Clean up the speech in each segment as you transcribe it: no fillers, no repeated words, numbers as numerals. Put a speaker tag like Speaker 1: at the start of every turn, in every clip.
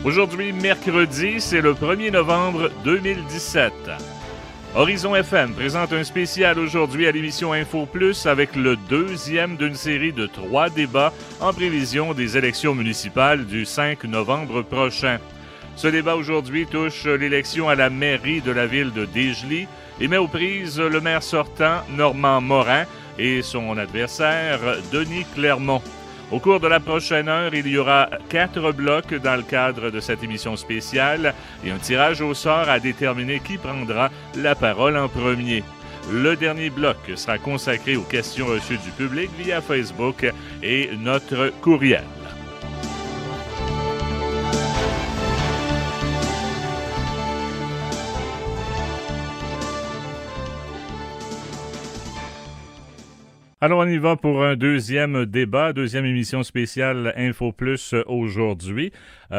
Speaker 1: Aujourd'hui, mercredi, c'est le 1er novembre 2017. Horizon FM présente un spécial aujourd'hui à l'émission Info Plus avec le deuxième d'une série de 3 débats en prévision des élections municipales du 5 novembre prochain. Ce débat aujourd'hui touche l'élection à la mairie de la ville de Desjely et met aux prises le maire sortant, Normand Morin, et son adversaire, Denis Clermont. Au cours de la prochaine heure, il y aura 4 blocs dans le cadre de cette émission spéciale et un tirage au sort à déterminer qui prendra la parole en premier. Le dernier bloc sera consacré aux questions reçues du public via Facebook et notre courriel. Alors, on y va pour un deuxième débat, deuxième émission spéciale Info Plus aujourd'hui.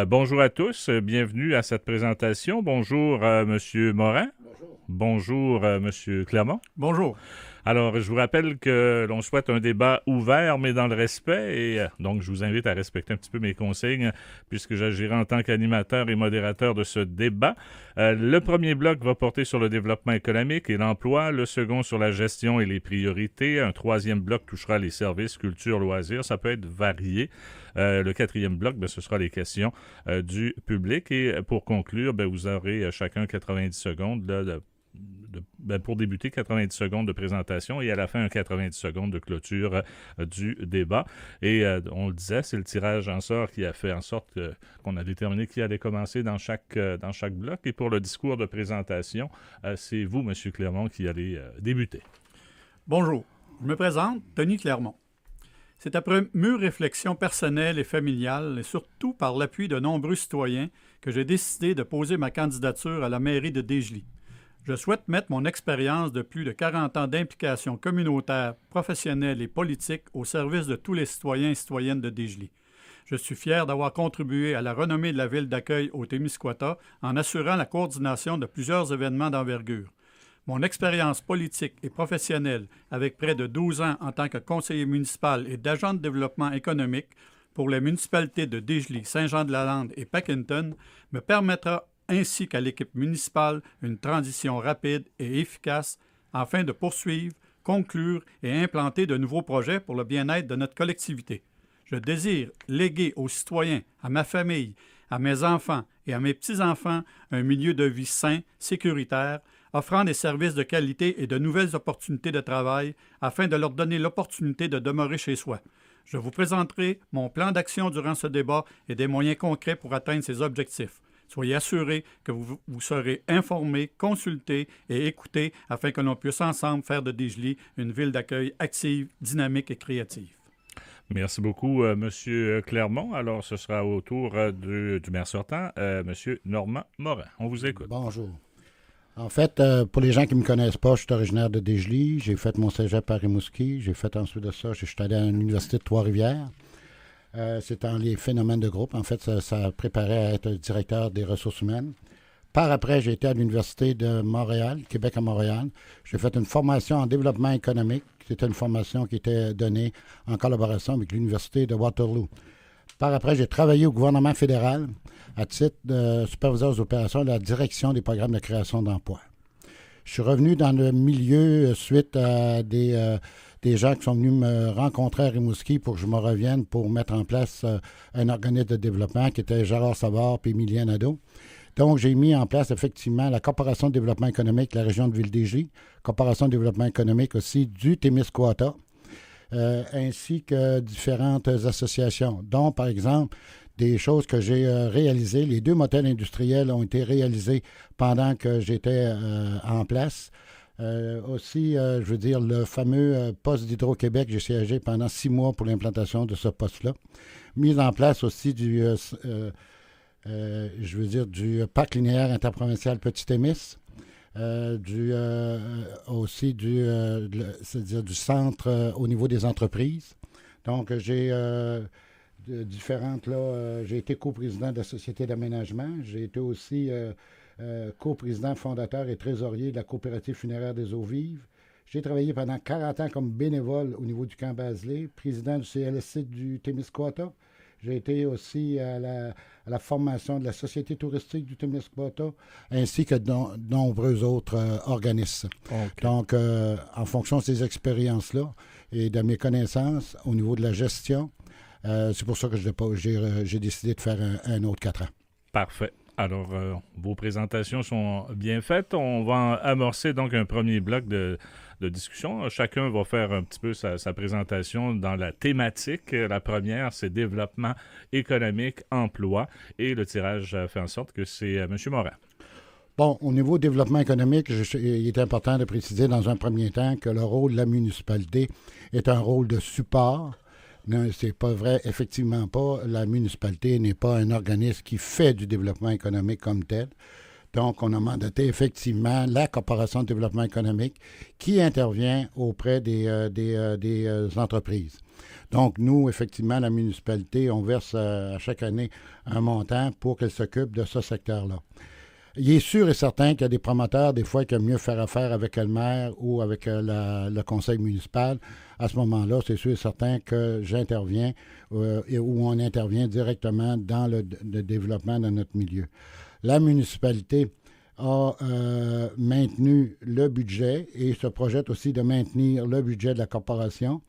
Speaker 1: Bonjour à tous, bienvenue à cette présentation. Bonjour, Monsieur Morin.
Speaker 2: Bonjour.
Speaker 1: Bonjour, Monsieur Clermont.
Speaker 3: Bonjour.
Speaker 1: Alors, je vous rappelle que l'on souhaite un débat ouvert, mais dans le respect, et donc je vous invite à respecter un petit peu mes consignes, puisque j'agirai en tant qu'animateur et modérateur de ce débat. Le premier bloc va porter sur le développement économique et l'emploi, le second sur la gestion et les priorités, un troisième bloc touchera les services, culture, loisirs, ça peut être varié. Le quatrième bloc, ce sera les questions du public, et pour conclure, vous aurez chacun 90 secondes là, pour débuter, 90 secondes de présentation et à la fin, un 90 secondes de clôture du débat. Et on le disait, c'est le tirage en sort qui a fait en sorte qu'on a déterminé qui allait commencer dans chaque bloc. Et pour le discours de présentation, c'est vous, M. Clermont, qui allez débuter.
Speaker 3: Bonjour. Je me présente, Denis Clermont. C'est après mûre réflexion personnelle et familiale, et surtout par l'appui de nombreux citoyens, que j'ai décidé de poser ma candidature à la mairie de Desjely. Je souhaite mettre mon expérience de plus de 40 ans d'implication communautaire, professionnelle et politique au service de tous les citoyens et citoyennes de Desjely. Je suis fier d'avoir contribué à la renommée de la ville d'accueil au Témiscouata en assurant la coordination de plusieurs événements d'envergure. Mon expérience politique et professionnelle, avec près de 12 ans en tant que conseiller municipal et d'agent de développement économique pour les municipalités de Desjely, Saint-Jean-de-la-Lande et Packenton, me permettra ainsi qu'à l'équipe municipale, une transition rapide et efficace afin de poursuivre, conclure et implanter de nouveaux projets pour le bien-être de notre collectivité. Je désire léguer aux citoyens, à ma famille, à mes enfants et à mes petits-enfants un milieu de vie sain, sécuritaire, offrant des services de qualité et de nouvelles opportunités de travail afin de leur donner l'opportunité de demeurer chez soi. Je vous présenterai mon plan d'action durant ce débat et des moyens concrets pour atteindre ces objectifs. Soyez assurés que vous serez informés, consultés et écoutés afin que l'on puisse ensemble faire de Desjely une ville d'accueil active, dynamique et créative.
Speaker 1: Merci beaucoup, M. Clermont. Alors, ce sera au tour du maire sortant, M. Normand Morin. On vous écoute.
Speaker 2: Bonjour. En fait, pour les gens qui ne me connaissent pas, je suis originaire de Desjely. J'ai fait mon cégep à Rimouski. J'ai fait ensuite de ça, je suis allé à l'Université de Trois-Rivières. C'est dans les phénomènes de groupe. En fait, ça préparait à être directeur des ressources humaines. Par après, j'ai été à l'Université de Montréal, Québec à Montréal. J'ai fait une formation en développement économique. C'était une formation qui était donnée en collaboration avec l'Université de Waterloo. Par après, j'ai travaillé au gouvernement fédéral à titre de superviseur des opérations de la direction des programmes de création d'emplois. Je suis revenu dans le milieu suite à des gens qui sont venus me rencontrer à Rimouski pour que je me revienne pour mettre en place un organisme de développement qui était Gérard Savard et Emilien Nadeau. Donc, j'ai mis en place effectivement la Corporation de développement économique de la région de Ville-des-Gilles, Corporation de développement économique aussi du Témiscouata, ainsi que différentes associations, dont par exemple des choses que j'ai réalisées. Les 2 motels industriels ont été réalisés pendant que j'étais en place. Aussi, je veux dire, le fameux poste d'Hydro-Québec, j'ai siégé pendant 6 mois pour l'implantation de ce poste-là. Mise en place aussi du parc linéaire interprovincial Petit-Émis, c'est-à-dire du centre au niveau des entreprises. Donc, j'ai j'ai été coprésident de la Société d'aménagement. J'ai été aussi coprésident, fondateur et trésorier de la coopérative funéraire des eaux vives. J'ai travaillé pendant 40 ans comme bénévole au niveau du camp Bazelé, président du CLSC du Témiscouata. J'ai été aussi à la formation de la Société touristique du Témiscouata, ainsi que de nombreux autres organismes.
Speaker 1: OK.
Speaker 2: Donc, en fonction de ces expériences-là et de mes connaissances au niveau de la gestion, c'est pour ça que j'ai décidé de faire un autre 4 ans.
Speaker 1: Parfait. Alors, vos présentations sont bien faites. On va amorcer donc un premier bloc de discussion. Chacun va faire un petit peu sa présentation dans la thématique. La première, c'est développement économique, emploi. Et le tirage fait en sorte que c'est M. Morin.
Speaker 2: Bon, au niveau développement économique, il est important de préciser dans un premier temps que le rôle de la municipalité est un rôle de support. Non, c'est pas vrai, effectivement pas. La municipalité n'est pas un organisme qui fait du développement économique comme tel. Donc, on a mandaté effectivement la Corporation de développement économique qui intervient auprès des entreprises. Donc, nous, effectivement, la municipalité, on verse à chaque année un montant pour qu'elle s'occupe de ce secteur-là. Il est sûr et certain qu'il y a des promoteurs, des fois, qui aiment mieux faire affaire avec le maire ou avec le conseil municipal. À ce moment-là, c'est sûr et certain que j'interviens ou on intervient directement dans le développement de notre milieu. La municipalité a maintenu le budget et se projette aussi de maintenir le budget de la corporation.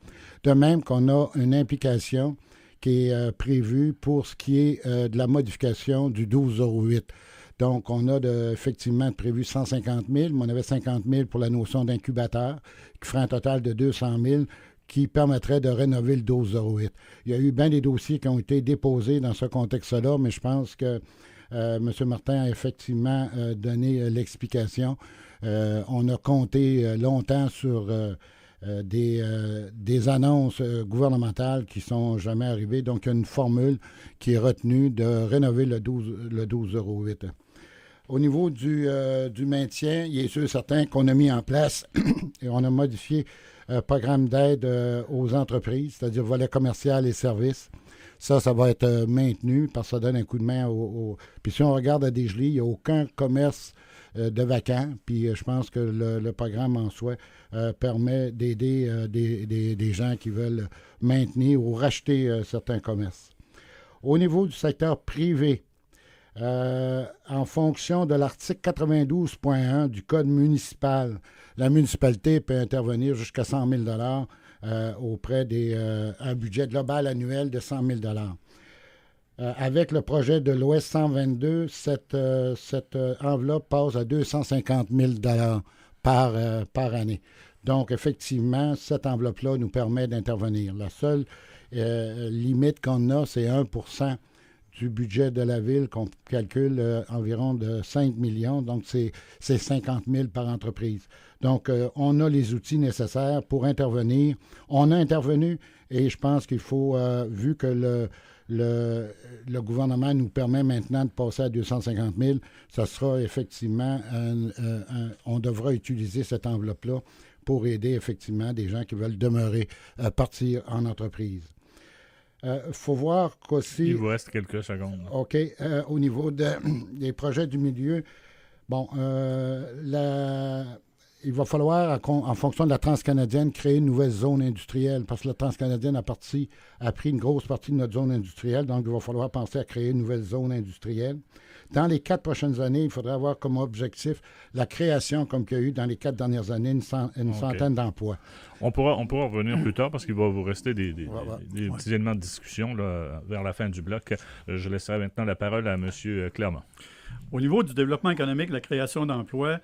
Speaker 2: De même qu'on a une implication qui est prévue pour ce qui est de la modification du 1208. Donc, on a effectivement prévu 150 000, mais on avait 50 000 pour la notion d'incubateur, qui ferait un total de 200 000, qui permettrait de rénover le 1208. Il y a eu bien des dossiers qui ont été déposés dans ce contexte-là, mais je pense que M. Martin a effectivement donné l'explication. On a compté longtemps sur des annonces gouvernementales qui ne sont jamais arrivées. Donc, il y a une formule qui est retenue de rénover le 1208. Au niveau du maintien, il est sûr et certain qu'on a mis en place et on a modifié un programme d'aide aux entreprises, c'est-à-dire volet commercial et services. Ça va être maintenu parce que ça donne un coup de main Puis si on regarde à Desjolies, il n'y a aucun commerce de vacants. Puis je pense que le programme en soi permet d'aider des gens qui veulent maintenir ou racheter certains commerces. Au niveau du secteur privé, en fonction de l'article 92.1 du Code municipal, la municipalité peut intervenir jusqu'à 100 000 auprès un budget global annuel de 100 000 avec le projet de l'Ouest 122, cette enveloppe passe à 250 000 par année. Donc, effectivement, cette enveloppe-là nous permet d'intervenir. La seule limite qu'on a, c'est 1% du budget de la ville qu'on calcule environ de 5 millions. Donc, c'est 50 000 par entreprise. Donc, on a les outils nécessaires pour intervenir. On a intervenu et je pense qu'il faut, vu que le gouvernement nous permet maintenant de passer à 250 000, ça sera effectivement, on devra utiliser cette enveloppe-là pour aider effectivement des gens qui veulent demeurer, partir en entreprise. Faut voir qu'aussi...
Speaker 1: Il vous reste quelques secondes.
Speaker 2: OK. Au niveau des projets du milieu, bon, il va falloir, en fonction de la Transcanadienne, créer une nouvelle zone industrielle parce que la Transcanadienne a pris une grosse partie de notre zone industrielle. Donc, il va falloir penser à créer une nouvelle zone industrielle. Dans les 4 prochaines années, il faudrait avoir comme objectif la création, comme il y a eu dans les 4 dernières années, une centaine d'emplois.
Speaker 1: On pourra revenir plus tard parce qu'il va vous rester des petits éléments de discussion là, vers la fin du bloc. Je laisserai maintenant la parole à M. Clermont.
Speaker 3: Au niveau du développement économique, la création d'emplois,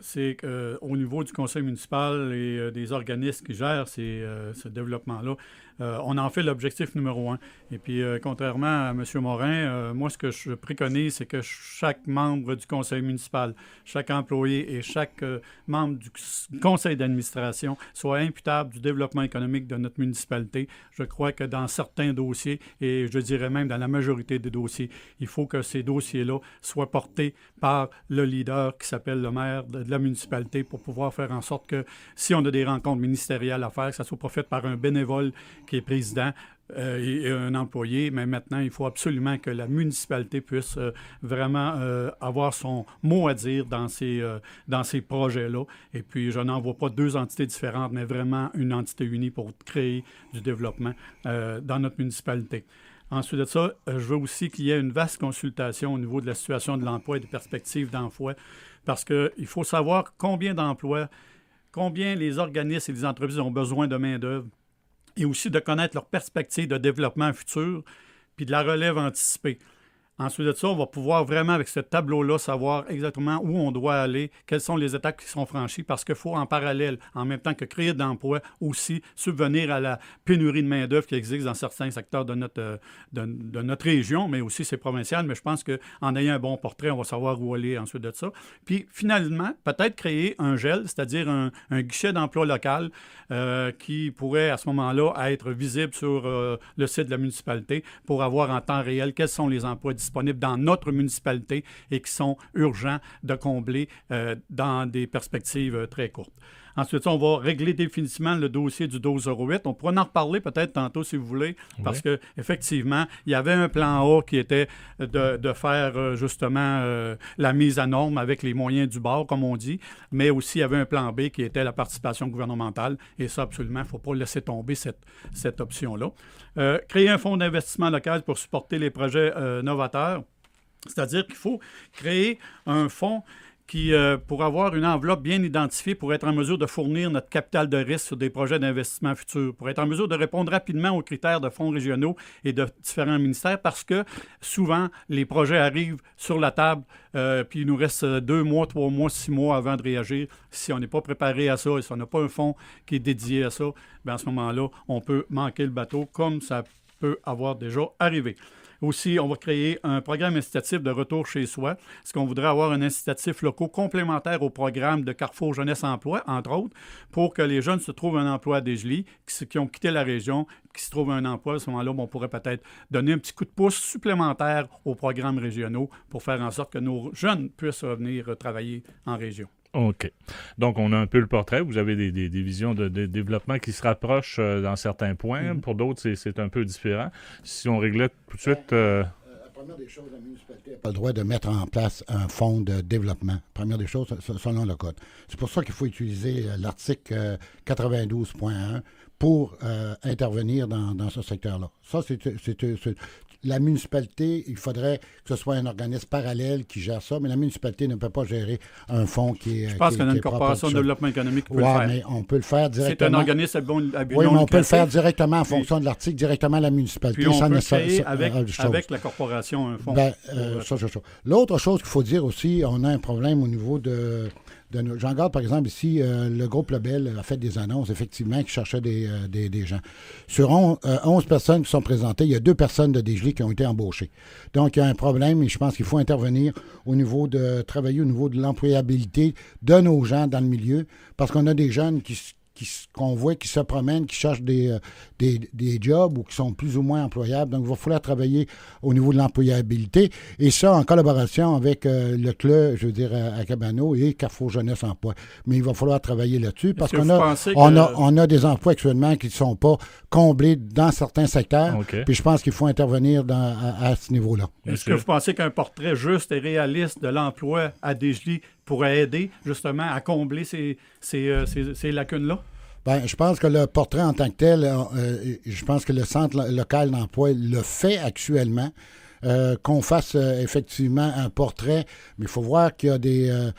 Speaker 3: c'est qu'au niveau du conseil municipal et des organismes qui gèrent ce développement-là, on en fait l'objectif numéro 1. Et puis, contrairement à M. Morin, moi, ce que je préconise, c'est que chaque membre du conseil municipal, chaque employé et chaque membre du conseil d'administration soit imputable du développement économique de notre municipalité. Je crois que dans certains dossiers, et je dirais même dans la majorité des dossiers, il faut que ces dossiers-là soient portés par le leader qui s'appelle le maire de la municipalité pour pouvoir faire en sorte que si on a des rencontres ministérielles à faire, que ça ne soit pas fait par un bénévole qui est président et un employé, mais maintenant, il faut absolument que la municipalité puisse vraiment avoir son mot à dire dans ces projets-là. Et puis, je n'en vois pas 2 entités différentes, mais vraiment une entité unie pour créer du développement dans notre municipalité. Ensuite de ça, je veux aussi qu'il y ait une vaste consultation au niveau de la situation de l'emploi et des perspectives d'emploi, parce qu'il faut savoir combien d'emplois, combien les organismes et les entreprises ont besoin de main-d'œuvre, et aussi de connaître leurs perspectives de développement futur, puis de la relève anticipée. Ensuite de ça, on va pouvoir vraiment, avec ce tableau-là, savoir exactement où on doit aller, quelles sont les étapes qui sont franchies, parce qu'il faut en parallèle, en même temps que créer de l'emploi, aussi subvenir à la pénurie de main-d'œuvre qui existe dans certains secteurs de notre région, mais aussi c'est provincial. Mais je pense qu'en ayant un bon portrait, on va savoir où aller ensuite de ça. Puis finalement, peut-être créer un GEL, c'est-à-dire un guichet d'emploi local qui pourrait à ce moment-là être visible sur le site de la municipalité pour avoir en temps réel quels sont les emplois disponibles dans notre municipalité et qui sont urgents de combler dans des perspectives très courtes. Ensuite, on va régler définitivement le dossier du 1208. On pourra en reparler peut-être tantôt si vous voulez, parce qu'effectivement, il y avait un plan A qui était de faire justement la mise à norme avec les moyens du bord, comme on dit, mais aussi il y avait un plan B qui était la participation gouvernementale. Et ça, absolument, il ne faut pas laisser tomber cette option-là. Créer un fonds d'investissement local pour supporter les projets novateurs, c'est-à-dire qu'il faut créer un fonds qui, pour avoir une enveloppe bien identifiée, pour être en mesure de fournir notre capital de risque sur des projets d'investissement futurs, pour être en mesure de répondre rapidement aux critères de fonds régionaux et de différents ministères, parce que souvent, les projets arrivent sur la table, puis il nous reste 2 mois, 3 mois, 6 mois avant de réagir. Si on n'est pas préparé à ça et si on n'a pas un fonds qui est dédié à ça, bien à ce moment-là, on peut manquer le bateau, comme ça peut avoir déjà arrivé. Aussi, on va créer un programme incitatif de retour chez soi. Est-ce qu'on voudrait avoir un incitatif local complémentaire au programme de Carrefour Jeunesse Emploi, entre autres, pour que les jeunes se trouvent un emploi à Desjely, qui ont quitté la région, qui se trouvent un emploi. À ce moment-là, on pourrait peut-être donner un petit coup de pouce supplémentaire aux programmes régionaux pour faire en sorte que nos jeunes puissent revenir travailler en région.
Speaker 1: OK. Donc, on a un peu le portrait. Vous avez des visions de développement qui se rapprochent dans certains points. Pour d'autres, c'est un peu différent. Si on réglait tout de suite...
Speaker 2: La première des choses, la municipalité n'a pas le droit de mettre en place un fonds de développement. Première des choses, selon le code. C'est pour ça qu'il faut utiliser l'article 92.1 pour intervenir dans ce secteur-là. Ça, la municipalité, il faudrait que ce soit un organisme parallèle qui gère ça, mais la municipalité ne peut pas gérer un fonds qui est...
Speaker 3: Je pense qu'on a une corporation de développement économique qui peut le faire.
Speaker 2: Mais on peut le faire directement.
Speaker 3: C'est un organisme à but non lucratif.
Speaker 2: Oui, mais on peut le faire directement en fonction de l'article, directement à la municipalité.
Speaker 3: Puis on peut créer avec la corporation un fonds.
Speaker 2: L'autre chose qu'il faut dire aussi, on a un problème au niveau j'en garde, par exemple, ici, le groupe Lebel a fait des annonces, effectivement, qui cherchaient des gens. Sur 11 personnes qui sont présentées, il y a 2 personnes de Desjely qui ont été embauchées. Donc, il y a un problème et je pense qu'il faut intervenir travailler au niveau de l'employabilité de nos gens dans le milieu, parce qu'on a des jeunes qu'on voit qui se promènent, qui cherchent des jobs ou qui sont plus ou moins employables. Donc, il va falloir travailler au niveau de l'employabilité. Et ça, en collaboration avec le club, je veux dire, à Cabano et Carrefour Jeunesse Emploi. Mais il va falloir travailler là-dessus parce qu'on a des emplois actuellement qui ne sont pas comblés dans certains secteurs. Okay. Puis je pense qu'il faut intervenir à ce niveau-là.
Speaker 3: Est-ce que vous pensez qu'un portrait juste et réaliste de l'emploi à Desjely pourrait aider justement à combler ces lacunes-là?
Speaker 2: Bien, je pense que le portrait en tant que tel, je pense que le Centre local d'emploi le fait actuellement. Qu'on fasse effectivement un portrait, mais il faut voir qu'il y a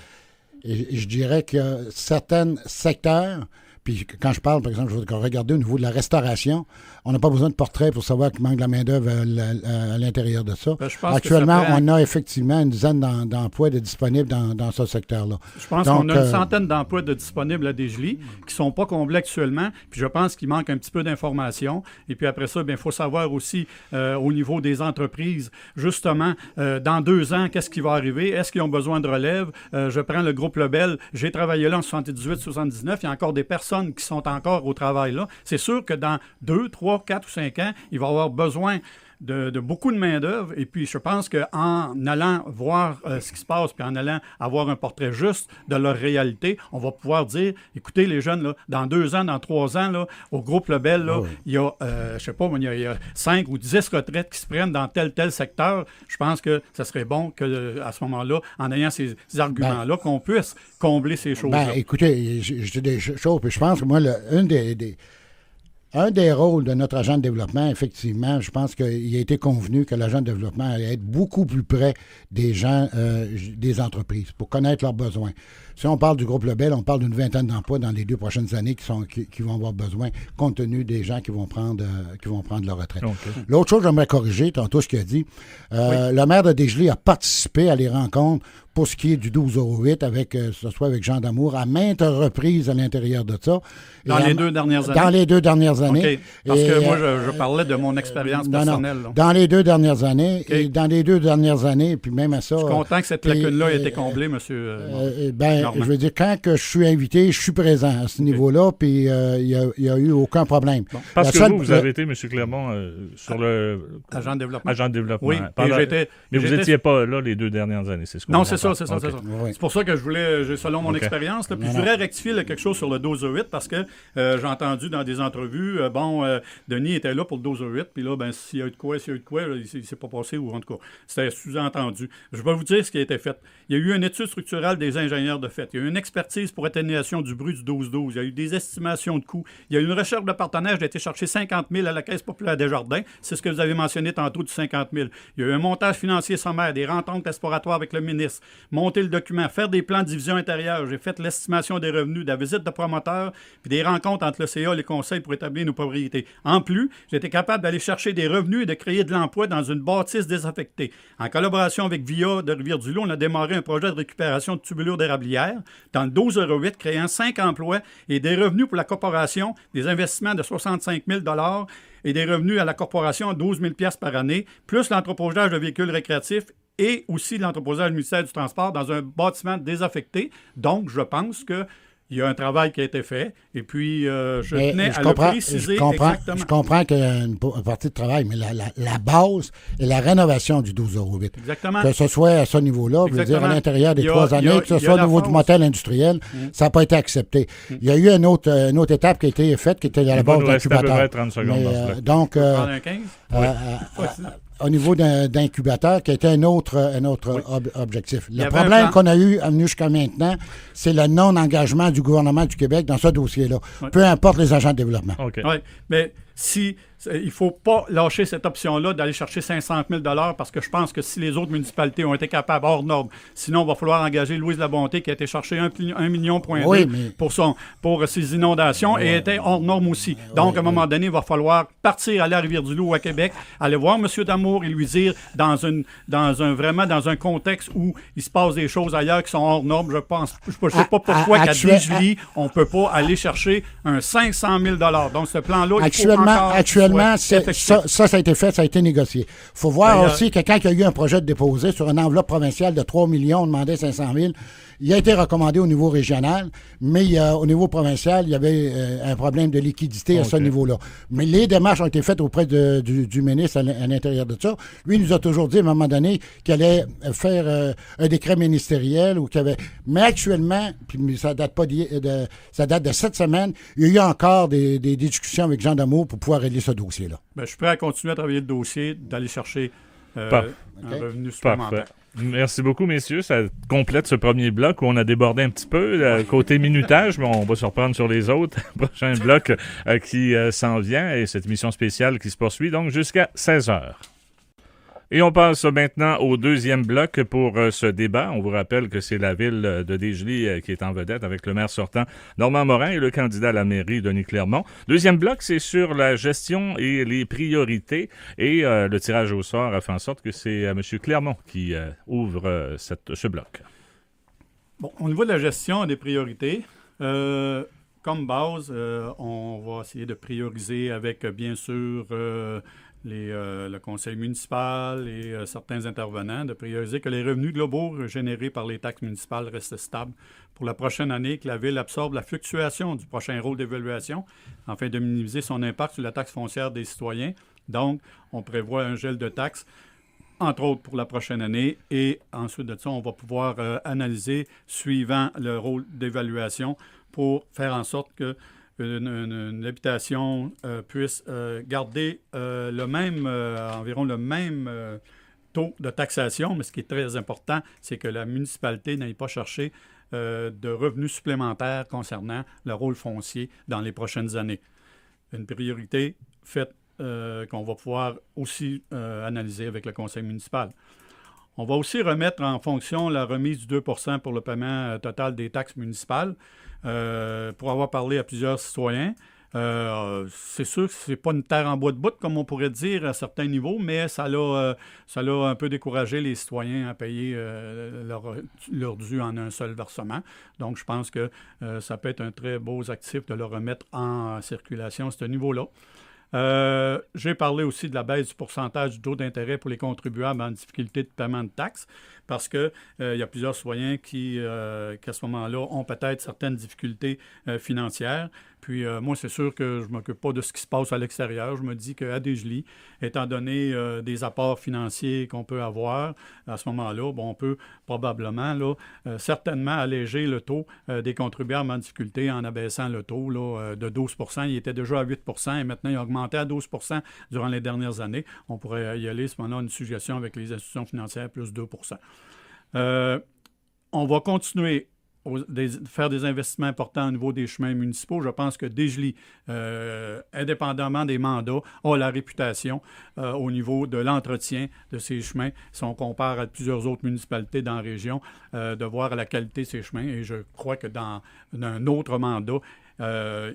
Speaker 2: je dirais qu'il y a certains secteurs. Puis quand je parle, par exemple, je vais regarder au niveau de la restauration, on n'a pas besoin de portrait pour savoir qu'il manque de la main-d'œuvre à l'intérieur de ça. Actuellement, on a effectivement une dizaine d'emplois disponibles dans ce secteur-là.
Speaker 3: Je pense qu'on a une centaine d'emplois disponibles à Desjely qui ne sont pas comblés actuellement. Puis je pense qu'il manque un petit peu d'informations. Et puis après ça, il faut savoir aussi au niveau des entreprises, justement, dans 2 ans, qu'est-ce qui va arriver? Est-ce qu'ils ont besoin de relève? Je prends le groupe Lebel. J'ai travaillé là en 78-79. Il y a encore des personnes qui sont encore au travail là. C'est sûr que dans 2, 3, 4 ou 5 ans, il va y avoir besoin de beaucoup de main-d'œuvre. Et puis, je pense qu'en allant voir ce qui se passe, puis en allant avoir un portrait juste de leur réalité, on va pouvoir dire, écoutez, les jeunes, là, dans 2 ans, dans 3 ans, là, au groupe Lebel, là, il y a, je sais pas, il y a 5 ou 10 retraites qui se prennent dans tel secteur. Je pense que ça serait bon qu'à ce moment-là, en ayant ces arguments-là, qu'on puisse combler ces choses-là.
Speaker 2: Écoutez, je dis des choses, puis je pense que moi, un des rôles de notre agent de développement, effectivement, je pense qu'il a été convenu que l'agent de développement allait être beaucoup plus près des gens, des entreprises, pour connaître leurs besoins. Si on parle du groupe Lebel, on parle d'une vingtaine d'emplois dans les 2 prochaines années qui vont avoir besoin, compte tenu des gens qui vont prendre leur retraite. Okay. L'autre chose, j'aimerais corriger tantôt ce qu'il a dit. Le maire de Desjolies a participé à les rencontres pour ce qui est du 1208, ce soit avec Jean Damour, à maintes reprises à l'intérieur de ça.
Speaker 3: Dans les 2 dernières années?
Speaker 2: Dans les 2 dernières années.
Speaker 3: Okay. Parce que moi, je parlais de mon expérience personnelle.
Speaker 2: Non. Dans les 2 dernières années. Okay. Et dans les 2 dernières années, puis même à ça...
Speaker 3: Je suis content que cette lacune-là ait été comblée, M.
Speaker 2: Je veux dire, quand que je suis invité, je suis présent à ce niveau-là, puis il n'y a eu aucun problème.
Speaker 1: Bon. Parce que vous avez été, M. Clermont, sur le...
Speaker 3: Agent de développement.
Speaker 1: Agent de développement.
Speaker 3: Oui,
Speaker 1: mais vous n'étiez pas là les 2 dernières années, c'est ce que
Speaker 3: non, c'est ça. C'est pour ça que je voulais, selon mon expérience, puis je voudrais rectifier quelque chose sur le 1208 parce que j'ai entendu dans des entrevues, Denis était là pour le 1208, puis là, s'il y a eu de quoi, il ne s'est pas passé, ou en tout cas, c'était sous-entendu. Je vais vous dire ce qui a été fait. Il y a eu une étude structurelle des ingénieurs de fait. Il y a eu une expertise pour atténuation du bruit du 12-12. Il y a eu des estimations de coûts. Il y a eu une recherche de partenaires. J'ai été chercher 50 000 à la Caisse populaire Desjardins. C'est ce que vous avez mentionné tantôt du 50 000. Il y a eu un montage financier sommaire, des rencontres exploratoires avec le ministre, monter le document, faire des plans de division intérieure. J'ai fait l'estimation des revenus, de la visite de promoteurs, puis des rencontres entre le CA et les conseils pour établir nos propriétés. En plus, j'ai été capable d'aller chercher des revenus et de créer de l'emploi dans une bâtisse désaffectée. En collaboration avec VIA de Rivière-du-Loup, on a démarré un projet de récupération de tubulures d'érablières dans le 1208, créant 5 emplois et des revenus pour la corporation, des investissements de 65 000 et des revenus à la corporation de 12 000 par année, plus l'entreposage de véhicules récréatifs et aussi l'entreposage du ministère du Transport dans un bâtiment désaffecté. Donc, je pense que il y a un travail qui a été fait, et puis je tenais à le préciser exactement.
Speaker 2: Je comprends qu'il y a une partie de travail, mais la base est la rénovation du 1208.
Speaker 3: Exactement.
Speaker 2: Que ce soit à ce niveau-là, je veux dire, à l'intérieur des 3 années, que ce soit au niveau du motel industriel, ça n'a pas été accepté. Il y a eu une autre étape qui a été faite, qui était à la base d'incubateur.
Speaker 1: 30 secondes
Speaker 2: donc, au niveau d'incubateur, qui était un autre objectif. Le problème qu'on a eu jusqu'à maintenant, c'est le non-engagement du gouvernement du Québec dans ce dossier-là. Oui. Peu importe les agents de développement.
Speaker 3: Okay. Oui, mais il ne faut pas lâcher cette option-là d'aller chercher 500 000 parce que je pense que si les autres municipalités ont été capables hors norme, sinon il va falloir engager Louise Labonté qui a été chercher 1,2 million pour ses inondations et était hors norme aussi. Donc, à un moment donné, il va falloir partir aller à Rivière-du-Loup à Québec, aller voir M. Damour et lui dire dans un contexte où il se passe des choses ailleurs qui sont hors norme, je ne sais pas pourquoi qu'à Desjolies, on ne peut pas aller chercher un 500 000 Donc, ce plan-là,
Speaker 2: Actuellement, ça a été fait, ça a été négocié. Il faut voir aussi que quand il y a eu un projet de déposé sur une enveloppe provinciale de 3 millions, on demandait 500 000, il a été recommandé au niveau régional, mais au niveau provincial, il y avait un problème de liquidité à ce niveau-là. Mais les démarches ont été faites auprès du ministre à l'intérieur de ça. Lui, il nous a toujours dit à un moment donné qu'il allait faire un décret ministériel. Mais actuellement, puis ça date de 7 semaines, il y a eu encore des discussions avec Jean Damour pour pouvoir régler ce dossier-là.
Speaker 3: Je suis prêt à continuer à travailler le dossier, d'aller chercher un revenu supplémentaire.
Speaker 1: Parfait. Merci beaucoup, messieurs. Ça complète ce premier bloc où on a débordé un petit peu côté minutage, mais on va se reprendre sur les autres. Prochain bloc qui s'en vient et cette émission spéciale qui se poursuit donc jusqu'à 16h. Et on passe maintenant au deuxième bloc pour ce débat. On vous rappelle que c'est la ville de Desjolies qui est en vedette avec le maire sortant Normand Morin et le candidat à la mairie Denis Clermont. Deuxième bloc, c'est sur la gestion et les priorités. Et le tirage au sort a fait en sorte que c'est M. Clermont qui ouvre ce bloc.
Speaker 3: Bon, au niveau de la gestion et des priorités, comme base, on va essayer de prioriser avec, bien sûr, le conseil municipal et certains intervenants, de prioriser que les revenus globaux générés par les taxes municipales restent stables pour la prochaine année, que la Ville absorbe la fluctuation du prochain rôle d'évaluation afin de minimiser son impact sur la taxe foncière des citoyens. Donc, on prévoit un gel de taxes, entre autres pour la prochaine année, et ensuite de ça, on va pouvoir analyser, suivant le rôle d'évaluation, pour faire en sorte que une habitation puisse garder environ le même taux de taxation, mais ce qui est très important, c'est que la municipalité n'aille pas chercher de revenus supplémentaires concernant le rôle foncier dans les prochaines années. une priorité faite qu'on va pouvoir aussi analyser avec le conseil municipal. On va aussi remettre en fonction la remise du 2 % pour le paiement total des taxes municipales. Pour avoir parlé à plusieurs citoyens, c'est sûr que ce n'est pas une terre en bois de bout, comme on pourrait dire à certains niveaux, mais ça l'a un peu découragé les citoyens à payer leur dû en un seul versement. Donc, je pense que ça peut être un très beau actif de le remettre en circulation à ce niveau-là. J'ai parlé aussi de la baisse du pourcentage du taux d'intérêt pour les contribuables en difficulté de paiement de taxes parce qu'il y a plusieurs citoyens qui, à ce moment-là, ont peut-être certaines difficultés financières. Puis moi, c'est sûr que je ne m'occupe pas de ce qui se passe à l'extérieur. Je me dis qu'à Desjolies, étant donné des apports financiers qu'on peut avoir, à ce moment-là, on peut probablement, certainement alléger le taux des contribuables en difficulté en abaissant le taux de 12 %. Il était déjà à 8 % et maintenant il a augmenté à 12 % durant les dernières années. On pourrait y aller à ce moment-là une suggestion avec les institutions financières plus 2 %. On va continuer faire des investissements importants au niveau des chemins municipaux. Je pense que Desjolies, indépendamment des mandats, a la réputation au niveau de l'entretien de ces chemins. Si on compare à plusieurs autres municipalités dans la région, de voir la qualité de ces chemins. Et je crois que dans un autre mandat,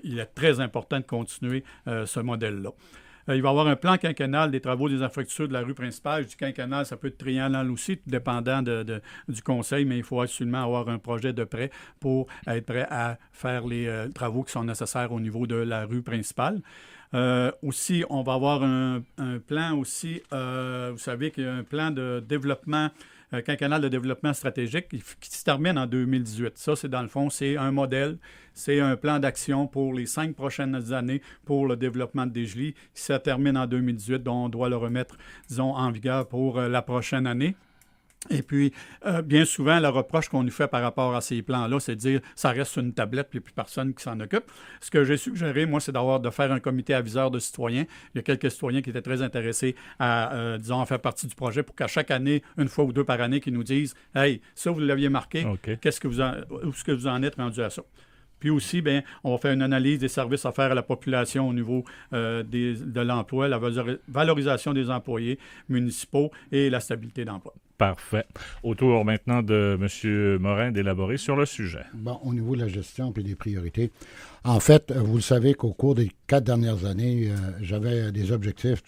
Speaker 3: il est très important de continuer ce modèle-là. Il va y avoir un plan quinquennal des travaux des infrastructures de la rue principale. Je dis quinquennal, ça peut être triennal aussi, tout dépendant du conseil, mais il faut absolument avoir un projet de prêt pour être prêt à faire les travaux qui sont nécessaires au niveau de la rue principale. Aussi, on va avoir un plan aussi, vous savez qu'il y a un plan de développement quinquennal de développement stratégique qui se termine en 2018. Ça, c'est dans le fond, c'est un modèle, c'est un plan d'action pour les 5 prochaines années pour le développement de Desjolies qui se termine en 2018, dont on doit le remettre, disons, en vigueur pour la prochaine année. Et puis, bien souvent, le reproche qu'on nous fait par rapport à ces plans-là, c'est de dire ça reste une tablette puis il n'y a plus personne qui s'en occupe. Ce que j'ai suggéré, moi, c'est de faire un comité aviseur de citoyens. Il y a quelques citoyens qui étaient très intéressés à, à faire partie du projet pour qu'à chaque année, une fois ou deux par année, qu'ils nous disent « Hey, ça, vous l'aviez marqué,
Speaker 1: okay.
Speaker 3: Où est-ce que vous en êtes rendu à ça? » Puis aussi, bien, on va faire une analyse des services offerts à la population au niveau de l'emploi, la valorisation des employés municipaux et la stabilité d'emploi.
Speaker 1: Parfait. Au tour maintenant de M. Morin d'élaborer sur le sujet.
Speaker 2: Bon, au niveau de la gestion et des priorités, en fait, vous le savez qu'au cours des 4 dernières années, j'avais des objectifs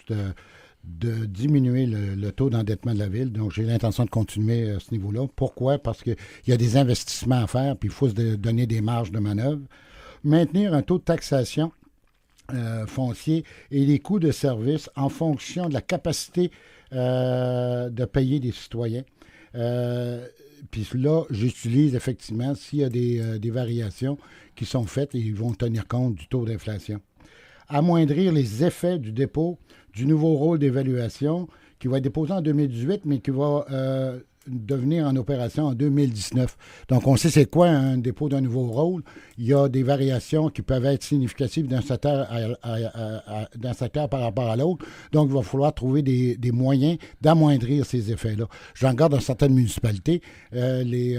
Speaker 2: de diminuer le taux d'endettement de la ville. Donc, j'ai l'intention de continuer à ce niveau-là. Pourquoi? Parce qu'il y a des investissements à faire, puis il faut se donner des marges de manœuvre. Maintenir un taux de taxation foncier et les coûts de service en fonction de la capacité de payer des citoyens. Puis là, j'utilise effectivement, s'il y a des variations qui sont faites, ils vont tenir compte du taux d'inflation. Amoindrir les effets du dépôt du nouveau rôle d'évaluation qui va être déposé en 2018, mais qui va devenir en opération en 2019. Donc, on sait c'est quoi un dépôt d'un nouveau rôle. Il y a des variations qui peuvent être significatives d'un secteur par rapport à l'autre. Donc, il va falloir trouver des moyens d'amoindrir ces effets-là. J'en garde dans certaines municipalités. Les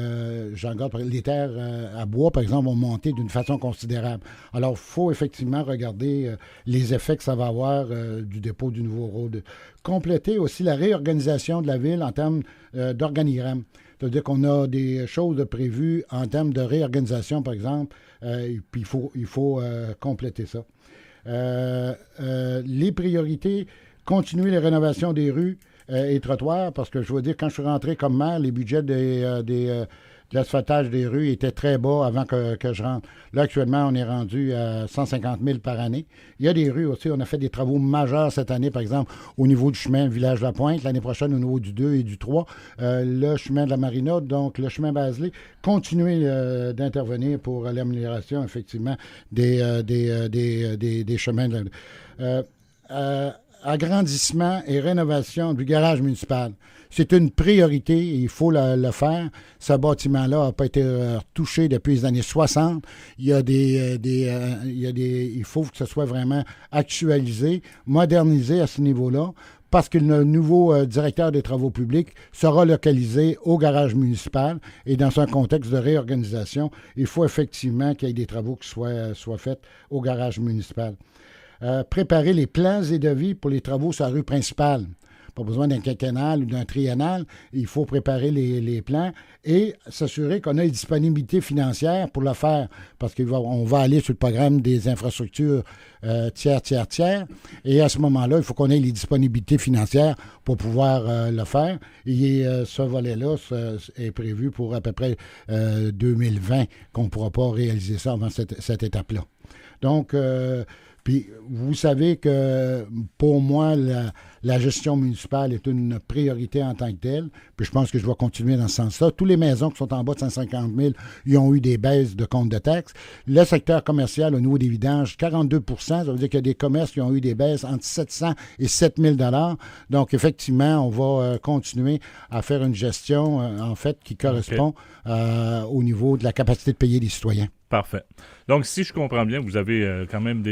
Speaker 2: terres à bois, par exemple, vont monter d'une façon considérable. Alors, il faut effectivement regarder les effets que ça va avoir du dépôt du nouveau rôle. Compléter aussi la réorganisation de la ville en termes d'organigramme. C'est-à-dire qu'on a des choses prévues en termes de réorganisation, par exemple, et puis il faut compléter ça. Les priorités, continuer les rénovations des rues et trottoirs, parce que je veux dire, quand je suis rentré comme maire, les budgets de l'asphaltage des rues était très bas avant que je rentre. Là, actuellement, on est rendu à 150 000 par année. Il y a des rues aussi. On a fait des travaux majeurs cette année, par exemple, au niveau du chemin Village-la-Pointe. L'année prochaine, au niveau du 2 et du 3. Le chemin de la Marina, donc le chemin Baselé. Continuer d'intervenir pour l'amélioration, effectivement, des chemins. Agrandissement et rénovation du garage municipal. C'est une priorité et il faut le faire. Ce bâtiment-là n'a pas été touché depuis les années 60. Il faut que ce soit vraiment actualisé, modernisé à ce niveau-là, parce que le nouveau directeur des travaux publics sera localisé au garage municipal et dans un contexte de réorganisation, il faut effectivement qu'il y ait des travaux qui soient faits au garage municipal. préparer les plans et devis pour les travaux sur la rue principale. Pas besoin d'un quinquennal ou d'un triennal. Il faut préparer les plans et s'assurer qu'on a les disponibilités financières pour le faire. Parce qu'on va aller sur le programme des infrastructures tiers. Et à ce moment-là, il faut qu'on ait les disponibilités financières pour pouvoir le faire. Et ce volet-là est prévu pour à peu près 2020, qu'on ne pourra pas réaliser ça avant cette étape-là. Donc, puis vous savez que pour moi, la gestion municipale est une priorité en tant que telle. Puis je pense que je vais continuer dans ce sens-là. Toutes les maisons qui sont en bas de 150 000, ils ont eu des baisses de compte de taxes. Le secteur commercial, au niveau des vidanges, 42 %. Ça veut dire qu'il y a des commerces qui ont eu des baisses entre 700 et 7 000 $. Donc, effectivement, on va continuer à faire une gestion, en fait, qui correspond au niveau de la capacité de payer des citoyens.
Speaker 1: Parfait. Donc, si je comprends bien, vous avez quand même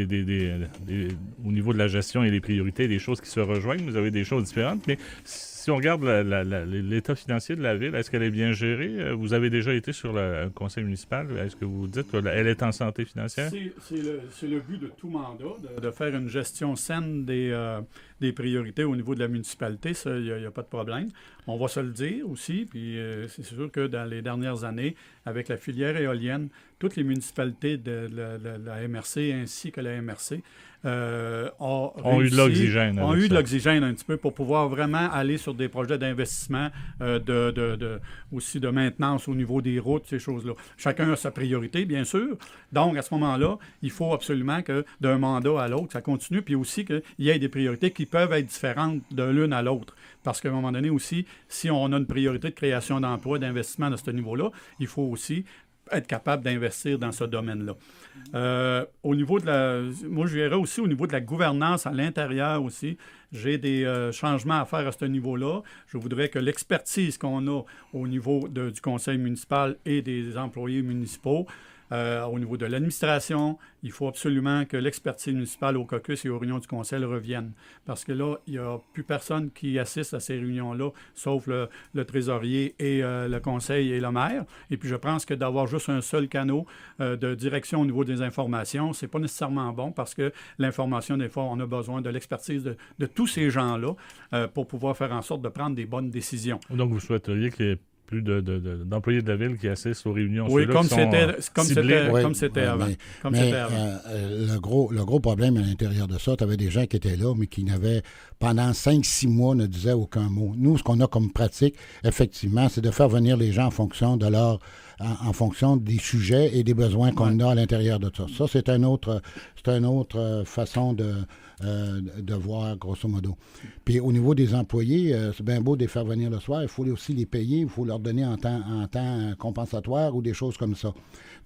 Speaker 1: au niveau de la gestion et des priorités, des choses qui se rejoignent. Vous avez des choses différentes, mais si on regarde l'état financier de la ville, est-ce qu'elle est bien gérée? Vous avez déjà été sur le conseil municipal. Est-ce que vous dites qu'elle est en santé financière?
Speaker 3: C'est le but de tout mandat, de faire une gestion saine des priorités au niveau de la municipalité. Ça, il n'y a pas de problème. On va se le dire aussi, puis c'est sûr que dans les dernières années, avec la filière éolienne, toutes les municipalités de la MRC ainsi que la MRC ont eu de l'oxygène. Ont eu de l'oxygène un petit peu pour pouvoir vraiment aller sur des projets d'investissement, aussi de maintenance au niveau des routes, ces choses-là. Chacun a sa priorité, bien sûr. Donc, à ce moment-là, il faut absolument que d'un mandat à l'autre, ça continue, puis aussi qu'il y ait des priorités qui peuvent être différentes de l'une à l'autre. Parce qu'à un moment donné aussi, si on a une priorité de création d'emplois, d'investissement à ce niveau-là, il faut aussi être capable d'investir dans ce domaine-là. Au niveau moi, je verrais aussi au niveau de la gouvernance à l'intérieur aussi. J'ai des changements à faire à ce niveau-là. Je voudrais que l'expertise qu'on a au niveau du conseil municipal et des employés municipaux, au niveau de l'administration, il faut absolument que l'expertise municipale au caucus et aux réunions du conseil revienne. Parce que là, il n'y a plus personne qui assiste à ces réunions-là, sauf le trésorier et le conseil et le maire. Et puis, je pense que d'avoir juste un seul canal de direction au niveau des informations, c'est pas nécessairement bon parce que l'information, des fois, on a besoin de l'expertise de tous ces gens-là pour pouvoir faire en sorte de prendre des bonnes décisions.
Speaker 1: Donc, vous souhaiteriez qu'il y ait plus d'employés de la ville qui assistent aux réunions.
Speaker 3: Oui, comme c'était avant.
Speaker 2: Le gros problème à l'intérieur de ça, tu avais des gens qui étaient là, mais qui n'avaient, pendant 5-6 mois, ne disaient aucun mot. Nous, ce qu'on a comme pratique, effectivement, c'est de faire venir les gens en fonction de en fonction des sujets et des besoins qu'on a à l'intérieur de ça. Ça, c'est une autre façon de voir, grosso modo. Puis au niveau des employés, c'est bien beau de les faire venir le soir, il faut aussi les payer, il faut leur donner en temps compensatoire ou des choses comme ça.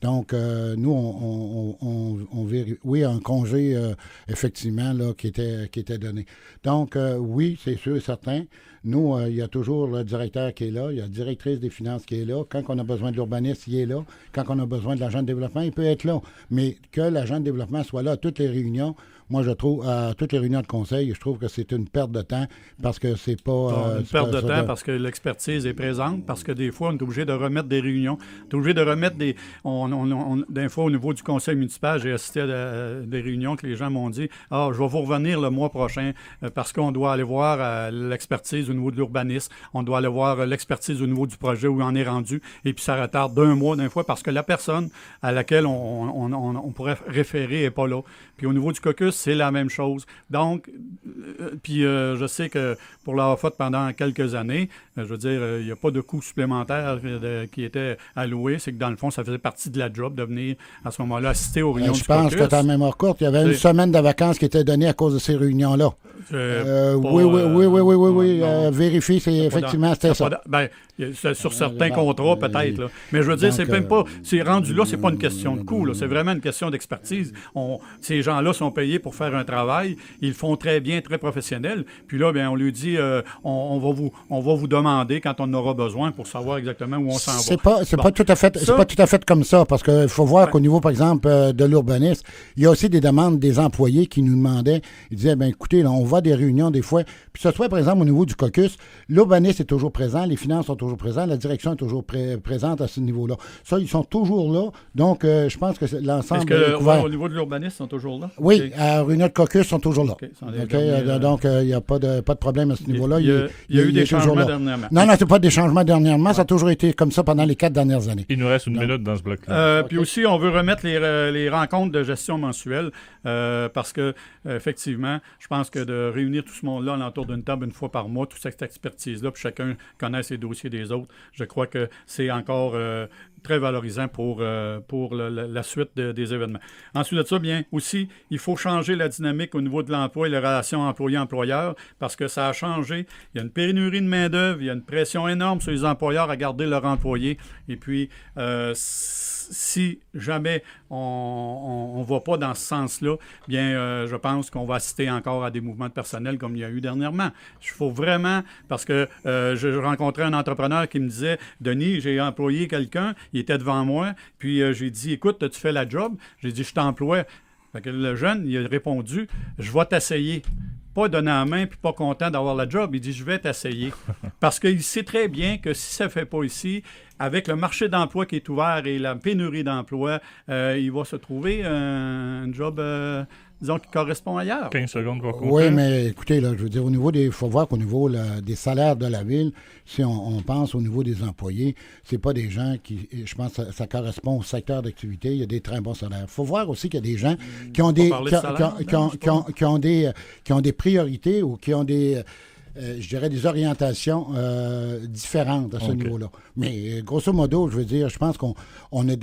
Speaker 2: Donc, nous, on vérifie. Oui, un congé, effectivement, là, qui était donné. Donc, oui, c'est sûr et certain. Nous, il y a toujours le directeur qui est là, il y a la directrice des finances qui est là. Quand on a besoin de l'urbaniste, il est là. Quand on a besoin de l'agent de développement, il peut être là. Mais que l'agent de développement soit là à toutes les réunions, moi, je trouve, à toutes les réunions de conseil, je trouve que c'est une perte de temps parce que c'est pas...
Speaker 3: une perte de temps parce que l'expertise est présente, parce que des fois, on est obligé de remettre des réunions. On est obligé de remettre des... des fois, au niveau du conseil municipal, j'ai assisté à des réunions que les gens m'ont dit « Ah, je vais vous revenir le mois prochain parce qu'on doit aller voir l'expertise au niveau de l'urbanisme, on doit aller voir l'expertise au niveau du projet où on est rendu, et puis ça retarde d'un mois, d'un fois, parce que la personne à laquelle on pourrait référer n'est pas là. Puis au niveau du caucus, c'est la même chose. Donc, puis je sais que pour l'avoir fait pendant quelques années, je veux dire, il n'y a pas de coût supplémentaire qui était alloué. C'est que dans le fond, ça faisait partie de la job de venir à ce moment-là assister aux réunions du caucus.
Speaker 2: Je pense que tu as la mémoire courte. Il y avait une semaine de vacances qui était donnée à cause de ces réunions-là. Oui. Vérifie, effectivement, c'était ça.
Speaker 3: Sur certains contrats, peut-être. Là. Mais je veux dire, c'est même pas... C'est rendu là, c'est pas une question de coût. Là. C'est vraiment une question d'expertise. Ces gens-là sont payés pour faire un travail. Ils le font très bien, très professionnel. Puis là, bien, on lui dit, on va vous demander quand on aura besoin pour savoir exactement où on s'en va.
Speaker 2: C'est pas tout à fait comme ça, parce qu'il faut voir qu'au niveau, par exemple, de l'urbanisme, il y a aussi des demandes des employés qui nous demandaient, ils disaient, bien, écoutez, là, on va à des réunions des fois, puis ce soit, par exemple, au niveau du caucus, l'urbanisme est toujours présent, les finances sont toujours présentes, la direction est toujours présente à ce niveau-là. Ça, ils sont toujours là, donc je pense que l'ensemble...
Speaker 3: Est-ce que au niveau de l'urbanisme, ils sont toujours là?
Speaker 2: Oui, Réunion de caucus sont toujours là.
Speaker 3: OK,
Speaker 2: Donc, il n'y a pas de problème à ce niveau-là.
Speaker 3: Il y a eu des changements dernièrement.
Speaker 2: Non, c'est pas des changements dernièrement. Ça a toujours été comme ça pendant les 4 dernières années.
Speaker 1: Il nous reste une minute dans ce bloc-là.
Speaker 3: Puis aussi, on veut remettre les rencontres de gestion mensuelles parce que, effectivement, je pense que de réunir tout ce monde-là alentour d'une table une fois par mois, toute cette expertise-là, puis chacun connaît les dossiers des autres, je crois que c'est encore très valorisant pour la suite des événements. Ensuite de ça, bien, aussi, il faut changer la dynamique au niveau de l'emploi et la relation employé-employeur parce que ça a changé. Il y a une pénurie de main-d'œuvre, il y a une pression énorme sur les employeurs à garder leurs employés. Et puis, si jamais on ne va pas dans ce sens-là, bien, je pense qu'on va assister encore à des mouvements de personnel comme il y a eu dernièrement. Il faut vraiment, parce que je rencontrais un entrepreneur qui me disait, « Denis, j'ai employé quelqu'un, il était devant moi, puis j'ai dit, écoute, as-tu fait la job? » J'ai dit, « Je t'emploie. » Fait que le jeune, il a répondu, « Je vais t'essayer. » Pas donné la main puis pas content d'avoir la job. Il dit, je vais t'essayer. Parce qu'il sait très bien que si ça ne fait pas ici, avec le marché d'emploi qui est ouvert et la pénurie d'emploi, il va se trouver un job, disons, qui correspond ailleurs.
Speaker 1: 15 secondes pour conclure.
Speaker 2: Oui, mais écoutez, là, je veux dire, il faut voir qu'au niveau des salaires de la ville, si on pense au niveau des employés, c'est pas des gens qui, je pense que ça correspond au secteur d'activité, il y a des très bons salaires. Il faut voir aussi qu'il y a des gens qui ont des priorités ou qui ont des... je dirais des orientations différentes à ce niveau-là. Mais grosso modo, je veux dire, je pense qu'on a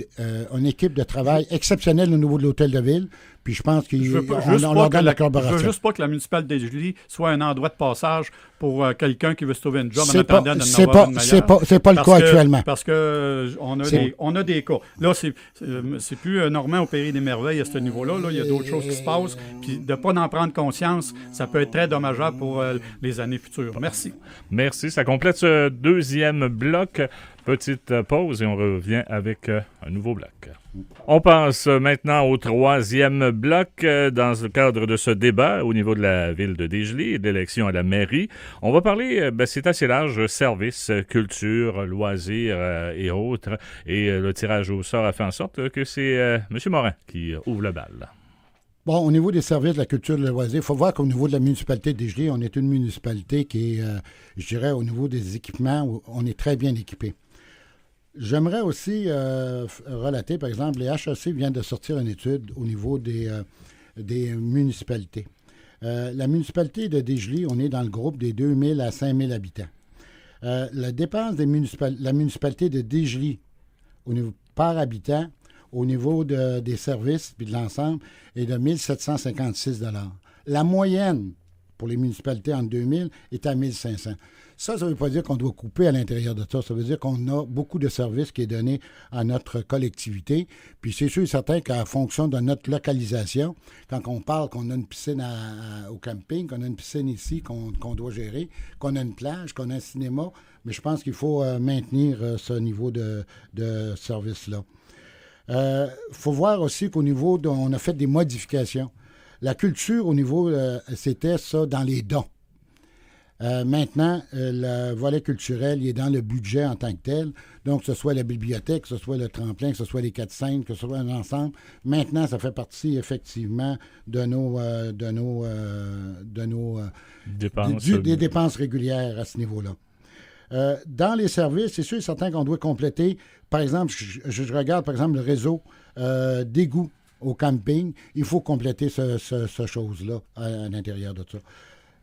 Speaker 2: une équipe de travail exceptionnelle au niveau de l'hôtel de ville. Puis je pense qu'on leur donne la collaboration.
Speaker 3: Je veux juste pas que la municipalité de Julie soit un endroit de passage pour quelqu'un qui veut se trouver une job en attendant d'en avoir une meilleure.
Speaker 2: C'est pas le cas actuellement.
Speaker 3: Parce qu'on a des cas. Là, c'est plus Normand au pays des merveilles à ce niveau-là. Là, il y a d'autres choses qui se passent. Puis de ne pas en prendre conscience, ça peut être très dommageable pour les années futures. Merci.
Speaker 1: Merci. Ça complète ce deuxième bloc. Petite pause et on revient avec un nouveau bloc. On passe maintenant au troisième bloc dans le cadre de ce débat au niveau de la ville de Desjolies et de l'élection à la mairie. On va parler, c'est assez large, services, culture, loisirs et autres. Et le tirage au sort a fait en sorte que c'est M. Morin qui ouvre le bal.
Speaker 2: Bon, au niveau des services de la culture et de loisirs, il faut voir qu'au niveau de la municipalité de Desjolies, on est une municipalité qui est, je dirais, au niveau des équipements, on est très bien équipé. J'aimerais aussi relater, par exemple, les HEC viennent de sortir une étude au niveau des municipalités. La municipalité de Desjolies, on est dans le groupe des 2000 à 5000 habitants. La dépense la municipalité de Desjolies au niveau par habitant, au niveau des services et de l'ensemble, est de 1 756 $. La moyenne pour les municipalités en 2000 est à 1 500 $. Ça ne veut pas dire qu'on doit couper à l'intérieur de ça. Ça veut dire qu'on a beaucoup de services qui est donné à notre collectivité. Puis c'est sûr et certain qu'en fonction de notre localisation, quand on parle qu'on a une piscine au camping, qu'on a une piscine ici qu'on doit gérer, qu'on a une plage, qu'on a un cinéma, mais je pense qu'il faut maintenir ce niveau de service-là. Il faut voir aussi qu'au niveau, on a fait des modifications. La culture, au niveau, c'était ça dans les dons. Maintenant, le volet culturel, il est dans le budget en tant que tel. Donc, que ce soit la bibliothèque, que ce soit le tremplin, que ce soit les 4 scènes, que ce soit un ensemble. Maintenant, ça fait partie, effectivement, de nos dépenses, des dépenses régulières à ce niveau-là. Dans les services, c'est sûr et certain qu'on doit compléter. Par exemple, je regarde, par exemple, le réseau d'égout au camping. Il faut compléter ce chose-là à l'intérieur de ça.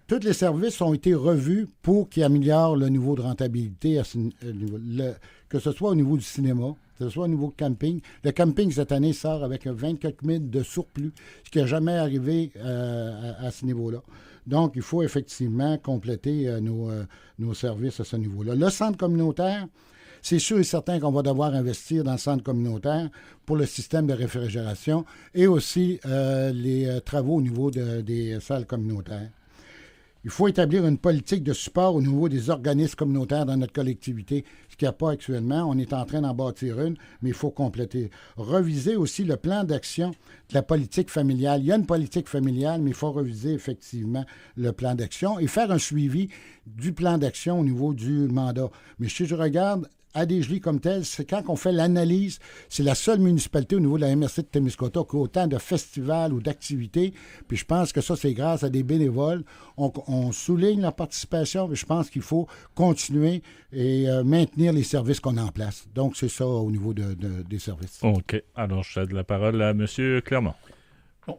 Speaker 2: Tous les services ont été revus pour qu'ils améliorent le niveau de rentabilité, à ce niveau, que ce soit au niveau du cinéma, que ce soit au niveau du camping. Le camping, cette année, sort avec 24 000 de surplus, ce qui n'a jamais arrivé à ce niveau-là. Donc, il faut effectivement compléter nos services à ce niveau-là. Le centre communautaire, c'est sûr et certain qu'on va devoir investir dans le centre communautaire pour le système de réfrigération et aussi les travaux au niveau des salles communautaires. Il faut établir une politique de support au niveau des organismes communautaires dans notre collectivité, ce qu'il n'y a pas actuellement. On est en train d'en bâtir une, mais il faut compléter. Reviser aussi le plan d'action de la politique familiale. Il y a une politique familiale, mais il faut reviser effectivement le plan d'action et faire un suivi du plan d'action au niveau du mandat. Mais si je regarde à Desjolies comme tel, c'est quand on fait l'analyse, c'est la seule municipalité au niveau de la MRC de Témiscouata qui a autant de festivals ou d'activités. Puis je pense que ça, c'est grâce à des bénévoles. On souligne la participation, mais je pense qu'il faut continuer et maintenir les services qu'on a en place. Donc, c'est ça au niveau des services.
Speaker 1: OK. Alors, je cède la parole à M. Clermont.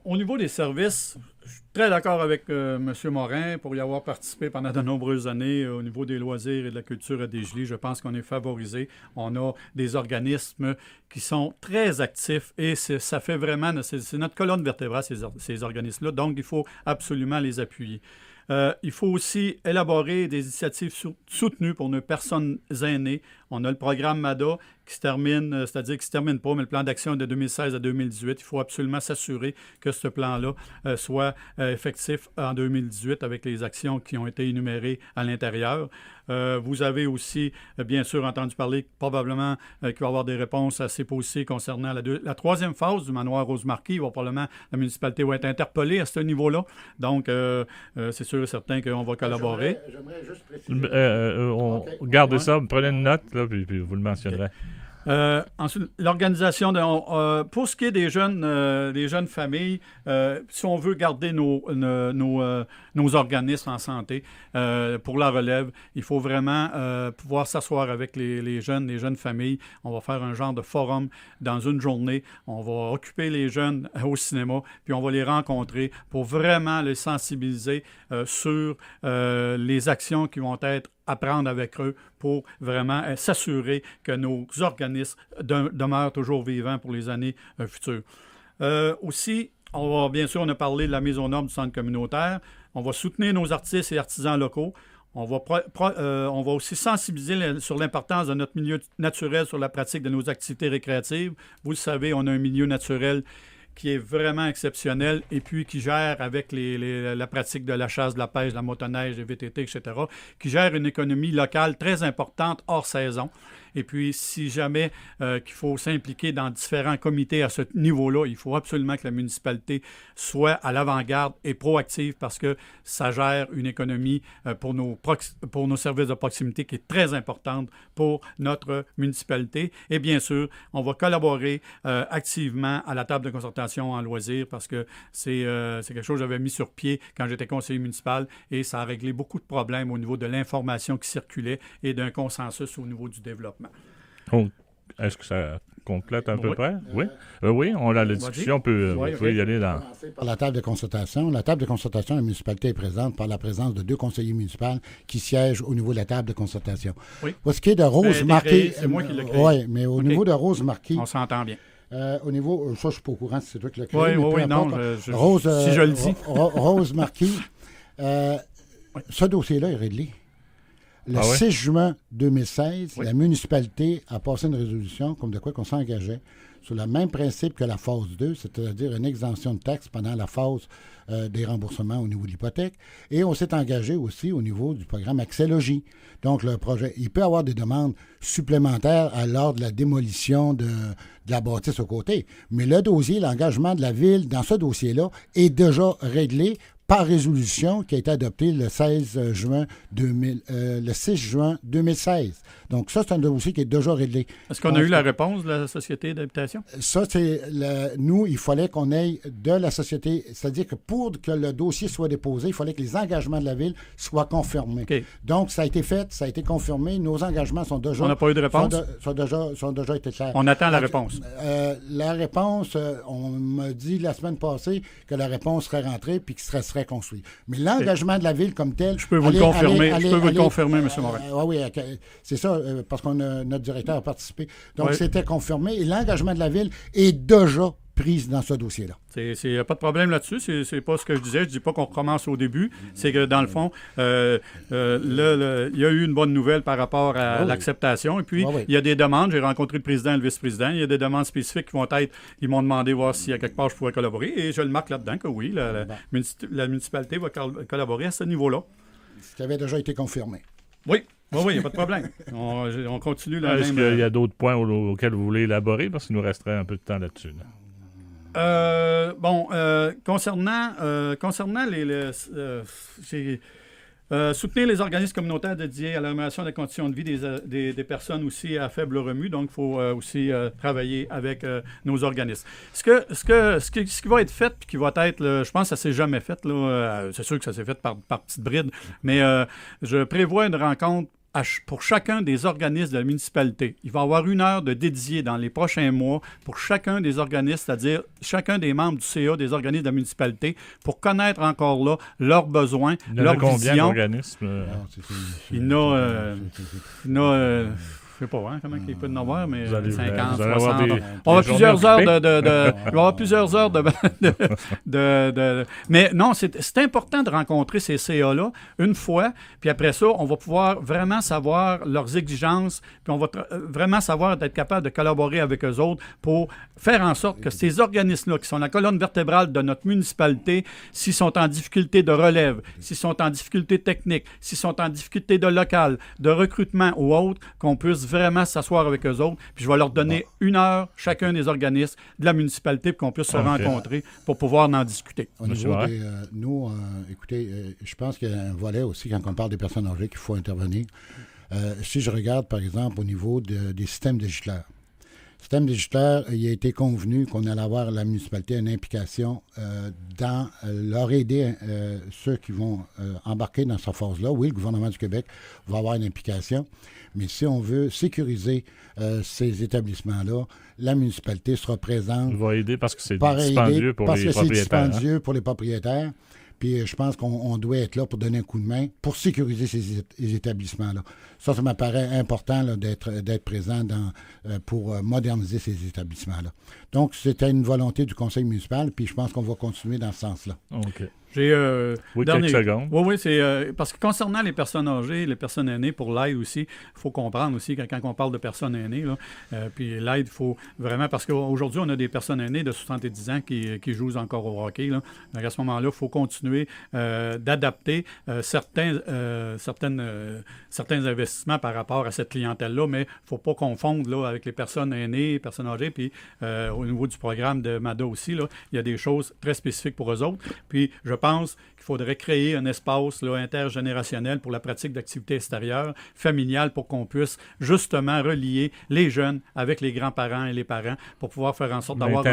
Speaker 3: Au niveau des services, je suis très d'accord avec M. Morin pour y avoir participé pendant de nombreuses années au niveau des loisirs et de la culture à Desjolies. Je pense qu'on est favorisé. On a des organismes qui sont très actifs et ça fait vraiment, c'est notre colonne vertébrale, ces organismes-là. Donc, il faut absolument les appuyer. Il faut aussi élaborer des initiatives soutenues pour nos personnes aînées. On a le programme MADA qui se termine, c'est-à-dire qui ne se termine pas, mais le plan d'action de 2016 à 2018. Il faut absolument s'assurer que ce plan-là soit effectif en 2018 avec les actions qui ont été énumérées à l'intérieur. Vous avez aussi, bien sûr, entendu parler probablement qu'il va y avoir des réponses assez posées concernant la troisième phase du manoir Rose-Marquis. Probablement, la municipalité va être interpellée à ce niveau-là. Donc, c'est sûr et certain qu'on va collaborer.
Speaker 2: J'aimerais juste préciser.
Speaker 1: Gardez ça, prenez une note, là, puis vous le mentionnerez.
Speaker 3: Ensuite, l'organisation, pour ce qui est des jeunes familles, si on veut garder nos organismes en santé pour la relève, il faut vraiment pouvoir s'asseoir avec les jeunes familles. On va faire un genre de forum dans une journée. On va occuper les jeunes au cinéma, puis on va les rencontrer pour vraiment les sensibiliser sur les actions qui vont être à prendre avec eux pour vraiment s'assurer que nos organismes demeurent toujours vivants pour les années futures. Aussi, bien sûr, on a parlé de la mise aux normes du centre communautaire. On va soutenir nos artistes et artisans locaux. On va aussi sensibiliser sur l'importance de notre milieu naturel, sur la pratique de nos activités récréatives. Vous le savez, on a un milieu naturel qui est vraiment exceptionnel et puis qui gère avec la pratique de la chasse, de la pêche, de la motoneige, des VTT, etc., qui gère une économie locale très importante hors saison. Et puis, si jamais qu'il faut s'impliquer dans différents comités à ce niveau-là, il faut absolument que la municipalité soit à l'avant-garde et proactive parce que ça gère une économie pour nos services de proximité qui est très importante pour notre municipalité. Et bien sûr, on va collaborer activement à la table de concertation en loisirs parce que c'est quelque chose que j'avais mis sur pied quand j'étais conseiller municipal et ça a réglé beaucoup de problèmes au niveau de l'information qui circulait et d'un consensus au niveau du développement.
Speaker 1: Donc, est-ce que ça complète à peu près? Oui. Oui, on a la discussion, on peut y aller dans...
Speaker 2: Par la table de concertation. La table de concertation, la municipalité est présente par la présence de 2 conseillers municipaux qui siègent au niveau de la table de concertation.
Speaker 3: Oui.
Speaker 2: Pour ce qui est de Rose-Marquis...
Speaker 3: C'est moi qui l'ai créé.
Speaker 2: Oui, mais au niveau de Rose-Marquis...
Speaker 3: On s'entend bien.
Speaker 2: Au niveau... Ça, je ne suis pas au courant si c'est toi qui l'as créé.
Speaker 3: Oui, non, si je le dis.
Speaker 2: Rose-Marquis, ce dossier-là est réglé. Le 6 juin 2016, la municipalité a passé une résolution comme de quoi qu'on s'engageait sur le même principe que la phase 2, c'est-à-dire une exemption de taxes pendant la phase des remboursements au niveau de l'hypothèque. Et on s'est engagé aussi au niveau du programme Accès Logis. Donc, le projet, il peut y avoir des demandes supplémentaires lors de la démolition de la bâtisse au côté. Mais le dossier, l'engagement de la ville dans ce dossier-là est déjà réglé par résolution qui a été adoptée le 6 juin 2016. Donc, ça, c'est un dossier qui est déjà réglé.
Speaker 3: Est-ce qu'on a eu la réponse de la Société d'habitation?
Speaker 2: Ça, c'est... Nous, il fallait qu'on aille de la société. C'est-à-dire que pour que le dossier soit déposé, il fallait que les engagements de la ville soient confirmés.
Speaker 3: Okay.
Speaker 2: Donc, ça a été fait, ça a été confirmé. Nos engagements sont déjà...
Speaker 3: On n'a pas eu de réponse?
Speaker 2: Sont déjà été clairs.
Speaker 3: On attend la réponse.
Speaker 2: La réponse, on m'a dit la semaine passée que la réponse serait rentrée puis qu'il serait construit. Mais l'engagement de la ville comme tel...
Speaker 3: Je peux vous le confirmer, M. Morin.
Speaker 2: Oui, c'est ça, parce que notre directeur a participé. Donc, c'était confirmé et l'engagement de la ville est déjà prise dans ce dossier-là.
Speaker 3: Il n'y a pas de problème là-dessus. C'est pas ce que je disais. Je ne dis pas qu'on recommence au début. C'est que, dans le fond, il y a eu une bonne nouvelle par rapport à l'acceptation. Et puis, il y a des demandes. J'ai rencontré le président et le vice-président. Il y a des demandes spécifiques qui vont être... Ils m'ont demandé voir si à quelque part je pourrais collaborer. Et je le marque là-dedans que oui, la municipalité va collaborer à ce niveau-là.
Speaker 2: Ce qui avait déjà été confirmé.
Speaker 3: Oui, il n'y a pas de problème. On continue la
Speaker 1: Est-ce qu'il y a d'autres points auxquels vous voulez élaborer? Parce qu'il nous resterait un peu de temps là-dessus. Là.
Speaker 3: Concernant les Soutenir les organismes communautaires dédiés à l'amélioration des conditions de vie des personnes aussi à faible revenu. Donc, il faut aussi travailler avec nos organismes. Ce qui va être fait, puis qui va être, je pense que ça ne s'est jamais fait, là, c'est sûr que ça s'est fait par petites brides, mais je prévois une rencontre pour chacun des organismes de la municipalité. Il va y avoir 1 heure de dédié dans les prochains mois pour chacun des organismes, c'est-à-dire chacun des membres du CA des organismes de la municipalité, pour connaître encore là leurs besoins, leurs visions.
Speaker 1: Combien d'organismes?
Speaker 3: Il y en a je sais pas comment il peut en avoir, mais 50, 60. On va avoir plusieurs heures il va y avoir plusieurs heures Mais non, c'est important de rencontrer ces CA-là une fois, puis après ça, on va pouvoir vraiment savoir leurs exigences, puis on va vraiment savoir être capable de collaborer avec eux autres pour faire en sorte que ces organismes-là, qui sont la colonne vertébrale de notre municipalité, s'ils sont en difficulté de relève, s'ils sont en difficulté technique, s'ils sont en difficulté de local, de recrutement ou autre, qu'on puisse vraiment s'asseoir avec eux autres. Puis je vais leur donner 1 heure, chacun des organismes de la municipalité, pour qu'on puisse se rencontrer pour pouvoir en discuter.
Speaker 2: Au niveau nous, écoutez, je pense qu'il y a un volet aussi, quand on parle des personnes âgées, qu'il faut intervenir. Si je regarde, par exemple, au niveau des systèmes législaires. Le système législaire, il a été convenu qu'on allait avoir à la municipalité une implication dans leur aider ceux qui vont embarquer dans cette phase-là. Oui, le gouvernement du Québec va avoir une implication, mais si on veut sécuriser ces établissements-là, la municipalité sera présente.
Speaker 1: Il va aider parce que c'est dispendieux pour les propriétaires.
Speaker 2: C'est dispendieux pour les propriétaires. Puis je pense qu'on doit être là pour donner un coup de main, pour sécuriser ces établissements-là. Ça m'apparaît important là, d'être présent pour moderniser ces établissements-là. Donc, c'était une volonté du conseil municipal, puis je pense qu'on va continuer dans ce sens-là.
Speaker 1: OK.
Speaker 3: J'ai
Speaker 1: quelques secondes.
Speaker 3: Oui, c'est parce que concernant les personnes âgées, les personnes aînées, pour l'aide aussi, il faut comprendre aussi quand on parle de personnes aînées, là, puis l'aide, il faut vraiment, parce qu'aujourd'hui, on a des personnes aînées de 70 ans qui jouent encore au hockey. Là. Donc à ce moment-là, il faut continuer d'adapter certains investissements par rapport à cette clientèle-là, mais il ne faut pas confondre là, avec les personnes aînées, personnes âgées, puis au niveau du programme de MADA aussi, là, il y a des choses très spécifiques pour eux autres. Puis je pense qu'il faudrait créer un espace là, intergénérationnel pour la pratique d'activités extérieures, familiales, pour qu'on puisse justement relier les jeunes avec les grands-parents et les parents pour pouvoir faire en sorte d'avoir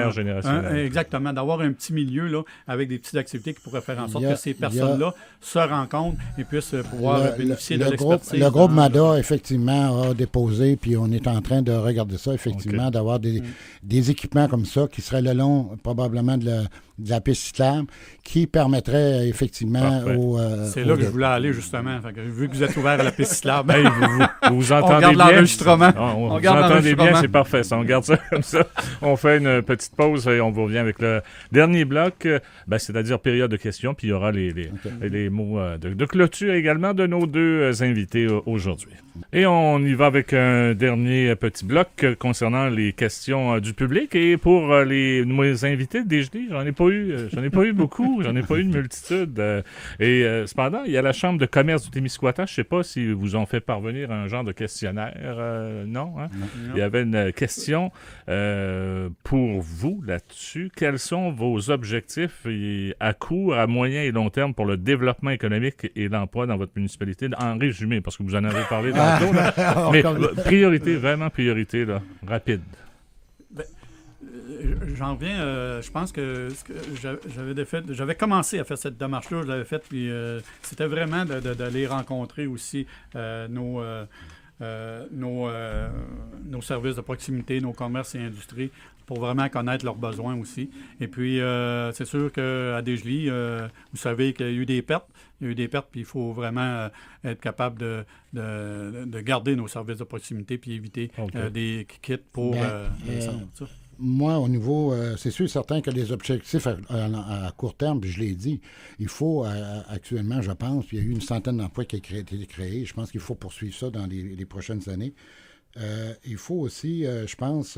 Speaker 3: exactement, d'avoir un petit milieu là, avec des petites activités qui pourraient faire en sorte que ces personnes-là se rencontrent et puissent pouvoir bénéficier de l'expertise.
Speaker 2: Le groupe MADA, effectivement, a déposé, puis on est en train de regarder ça, effectivement, d'avoir des équipements comme ça qui seraient le long, probablement, de la piste cyclable, qui permettrait effectivement
Speaker 3: c'est là que je voulais aller, justement. Fait que, vu que vous êtes ouvert à la piste cyclable,
Speaker 1: vous entendez
Speaker 3: on regarde
Speaker 1: bien.
Speaker 3: L'enregistrement.
Speaker 1: On entendez bien, c'est parfait. Ça, on garde ça comme ça. On fait une petite pause et on vous revient avec le dernier bloc, c'est-à-dire période de questions, puis il y aura les mots de clôture également de nos 2 invités aujourd'hui. Et on y va avec un dernier petit bloc concernant les questions du public. Et pour nos invités de DGD, j'en ai pas eu beaucoup, j'en ai pas eu une multitude. Cependant, il y a la Chambre de commerce du Témiscouata. Je ne sais pas si vous ont fait parvenir un genre de questionnaire. Non, hein? Non. Il y avait une question pour vous là-dessus. Quels sont vos objectifs à court, à moyen et long terme pour le développement économique et l'emploi dans votre municipalité? En résumé, parce que vous en avez parlé tantôt. Mais priorité, vraiment priorité, là, rapide.
Speaker 3: J'en reviens, je pense que j'avais commencé à faire cette démarche-là, je l'avais faite, puis c'était vraiment d'aller rencontrer aussi nos services de proximité, nos commerces et industries, pour vraiment connaître leurs besoins aussi. Et puis, c'est sûr qu'à Desjolies, vous savez qu'il y a eu des pertes. Puis il faut vraiment être capable de garder nos services de proximité puis éviter des kits pour ça.
Speaker 2: Moi, au niveau, c'est sûr et certain que les objectifs à court terme, puis je l'ai dit, il faut actuellement, je pense, il y a eu une centaine d'emplois qui ont été créés. Je pense qu'il faut poursuivre ça dans les prochaines années. Il faut aussi, je pense,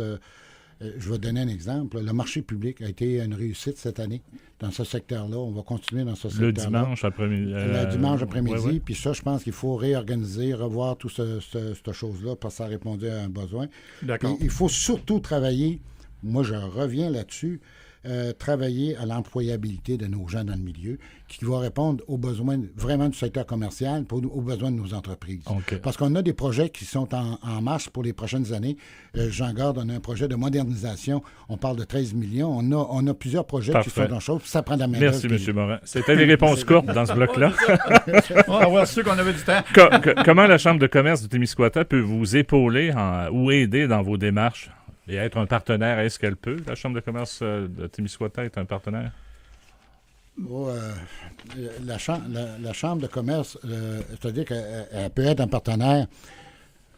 Speaker 2: je vais donner un exemple. Le marché public a été une réussite cette année dans ce secteur-là. On va continuer dans ce secteur-là.
Speaker 1: Le dimanche après-midi.
Speaker 2: Le dimanche après-midi. Puis ça, je pense qu'il faut réorganiser, revoir toute cette chose-là parce que ça a répondu à un besoin.
Speaker 3: D'accord.
Speaker 2: Puis il faut surtout travailler. Moi, je reviens là-dessus. travailler à l'employabilité de nos gens dans le milieu, qui va répondre aux besoins vraiment du secteur commercial, aux besoins de nos entreprises.
Speaker 1: Okay.
Speaker 2: Parce qu'on a des projets qui sont en marche pour les prochaines années. Jean Garde, on a un projet de modernisation. On parle de 13 millions. On a plusieurs projets qui sont en chose. Ça prend de la main-d'œuvre.
Speaker 1: Merci, M. Morin. C'était des réponses courtes dans ce bloc-là.
Speaker 3: On va voir ceux qu'on avait du temps.
Speaker 1: Comment la Chambre de commerce de Témiscouata peut vous épauler ou aider dans vos démarches et être un partenaire? Est-ce qu'elle peut? La Chambre de commerce de Témiscouata est un partenaire?
Speaker 2: La Chambre de commerce, c'est-à-dire qu'elle peut être un partenaire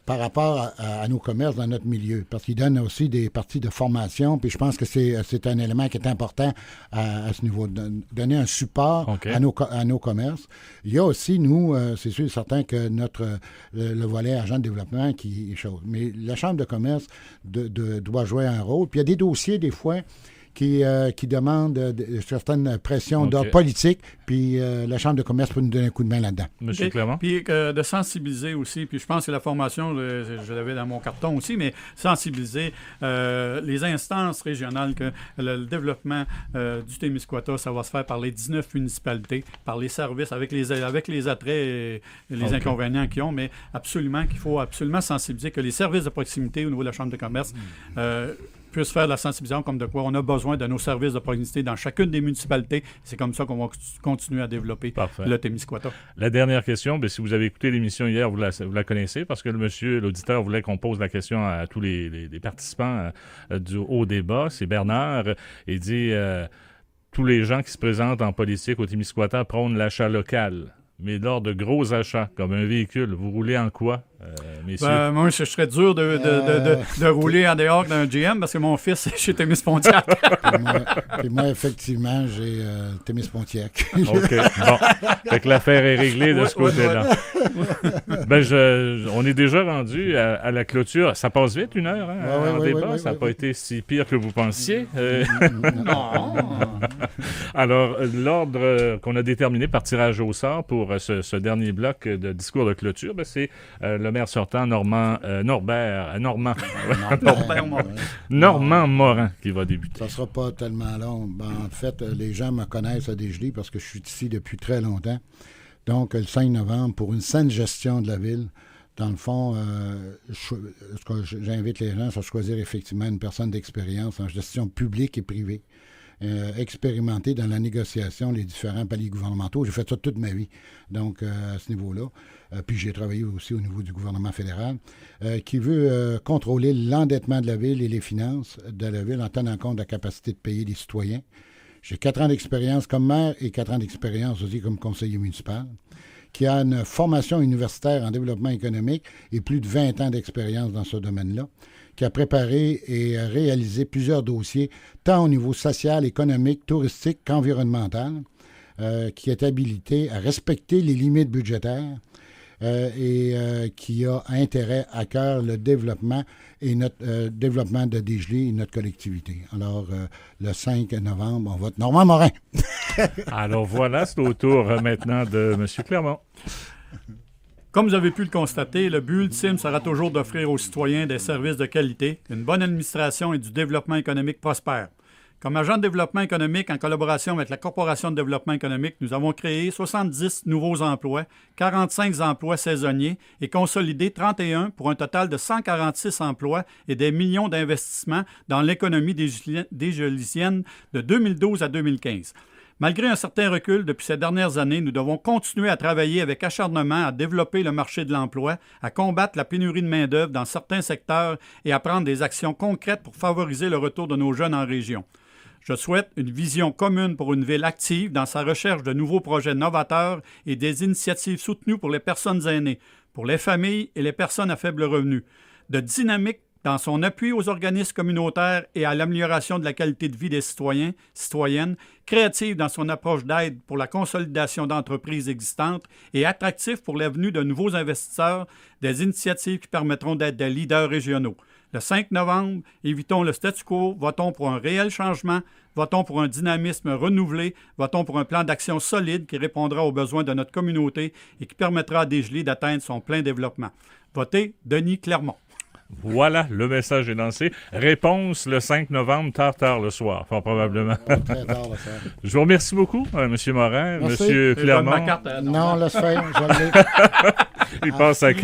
Speaker 2: par rapport à nos commerces dans notre milieu, parce qu'ils donnent aussi des parties de formation, puis je pense que c'est un élément qui est important à ce niveau, de donner un support à nos commerces. Il y a aussi, nous, c'est sûr et certain que le volet agent de développement qui est chose. Mais la Chambre de commerce doit jouer un rôle. Puis il y a des dossiers, des fois, qui demandent certaines pressions d'ordre politique, puis la Chambre de commerce peut nous donner un coup de main là-dedans.
Speaker 1: Monsieur Clermont?
Speaker 3: Puis de sensibiliser aussi, puis je pense que la formation, je l'avais dans mon carton aussi, mais sensibiliser les instances régionales que le développement du Témiscouata, ça va se faire par les 19 municipalités, par les services, avec les attraits et les inconvénients qu'ils ont, mais absolument qu'il faut absolument sensibiliser que les services de proximité au niveau de la Chambre de commerce puisse faire de la sensibilisation comme de quoi on a besoin de nos services de proximité dans chacune des municipalités. C'est comme ça qu'on va continuer à développer le Témiscouata. La
Speaker 1: dernière question, si vous avez écouté l'émission hier, vous la connaissez, parce que l'auditeur voulait qu'on pose la question à tous les participants au débat. C'est Bernard. Il dit tous les gens qui se présentent en politique au Témiscouata prônent l'achat local. Mais lors de gros achats, comme un véhicule, vous roulez en quoi, messieurs?
Speaker 3: Moi, je serais dur de rouler en dehors d'un GM parce que mon fils est chez Témis-Pontiac.
Speaker 2: Puis moi, effectivement, j'ai Témis-Pontiac.
Speaker 1: OK, bon. Fait que l'affaire est réglée de ce côté-là. On est déjà rendu à la clôture. Ça passe vite, 1 heure, en débat. Ça n'a pas été si pire que vous pensiez.
Speaker 3: Non.
Speaker 1: Alors, l'ordre qu'on a déterminé par tirage au sort pour ce dernier bloc de discours de clôture, c'est le maire sortant Normand Morin qui va débuter.
Speaker 2: Ça ne sera pas tellement long. En fait, les gens me connaissent à Desjolies parce que je suis ici depuis très longtemps. Donc, le 5 novembre, pour une saine gestion de la ville, dans le fond, j'invite les gens à choisir effectivement une personne d'expérience en gestion publique et privée. Expérimenté dans la négociation, les différents paliers gouvernementaux. J'ai fait ça toute ma vie, donc à ce niveau-là. Puis j'ai travaillé aussi au niveau du gouvernement fédéral, qui veut contrôler l'endettement de la ville et les finances de la ville en tenant compte de la capacité de payer des citoyens. J'ai 4 ans d'expérience comme maire et 4 ans d'expérience aussi comme conseiller municipal, qui a une formation universitaire en développement économique et plus de 20 ans d'expérience dans ce domaine-là, qui a préparé et réalisé plusieurs dossiers, tant au niveau social, économique, touristique qu'environnemental, qui est habilité à respecter les limites budgétaires et qui a intérêt à cœur le développement et notre développement de Desjolies et notre collectivité. Alors, le 5 novembre, on vote Normand Morin.
Speaker 1: Alors voilà, c'est au tour maintenant de M. Clermont.
Speaker 3: Comme vous avez pu le constater, le but ultime sera toujours d'offrir aux citoyens des services de qualité, une bonne administration et du développement économique prospère. Comme agent de développement économique, en collaboration avec la Corporation de développement économique, nous avons créé 70 nouveaux emplois, 45 emplois saisonniers et consolidé 31 pour un total de 146 emplois et des millions d'investissements dans l'économie déjolisienne de 2012 à 2015. Malgré un certain recul depuis ces dernières années, nous devons continuer à travailler avec acharnement à développer le marché de l'emploi, à combattre la pénurie de main-d'œuvre dans certains secteurs et à prendre des actions concrètes pour favoriser le retour de nos jeunes en région. Je souhaite une vision commune pour une ville active dans sa recherche de nouveaux projets novateurs et des initiatives soutenues pour les personnes aînées, pour les familles et les personnes à faible revenu, de dynamique dans son appui aux organismes communautaires et à l'amélioration de la qualité de vie des citoyennes, créative dans son approche d'aide pour la consolidation d'entreprises existantes et attractif pour l'avenue de nouveaux investisseurs, des initiatives qui permettront d'être des leaders régionaux. Le 5 novembre, évitons le statu quo, votons pour un réel changement, votons pour un dynamisme renouvelé, votons pour un plan d'action solide qui répondra aux besoins de notre communauté et qui permettra à Desjolies d'atteindre son plein développement. Votez Denis Clermont.
Speaker 1: Voilà, le message est lancé. Réponse le 5 novembre, tard le soir, fort probablement.
Speaker 2: Très tard, là, ça.
Speaker 1: Je vous remercie beaucoup, M. Morin,
Speaker 2: Merci.
Speaker 1: M.
Speaker 3: Je donne
Speaker 1: Clermont.
Speaker 3: ma carte à
Speaker 2: Non, laisse faire, je l'ai.
Speaker 1: Il passe à
Speaker 2: Non.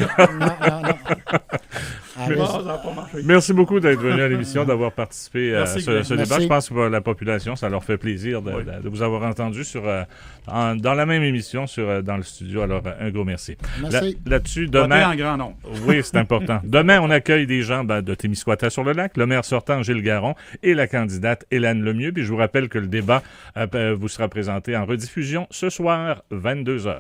Speaker 2: Arrête.
Speaker 3: Ah, ça n'a pas marché.
Speaker 1: Merci beaucoup d'être venu à l'émission, d'avoir participé à
Speaker 3: Merci,
Speaker 1: ce
Speaker 3: Glenn.
Speaker 1: débat.
Speaker 2: Merci.
Speaker 1: Je pense que pour la population, ça leur fait plaisir de vous avoir entendu dans la même émission dans le studio. Alors, un gros merci.
Speaker 2: Merci.
Speaker 1: Là-dessus,
Speaker 3: Votez
Speaker 1: demain...
Speaker 3: en grand nombre.
Speaker 1: Oui, c'est important. Demain, on accueille des gens de Témiscouata-sur-le-Lac, le maire sortant Gilles Garon et la candidate Hélène Lemieux. Puis je vous rappelle que le débat vous sera présenté en rediffusion ce soir, 22h.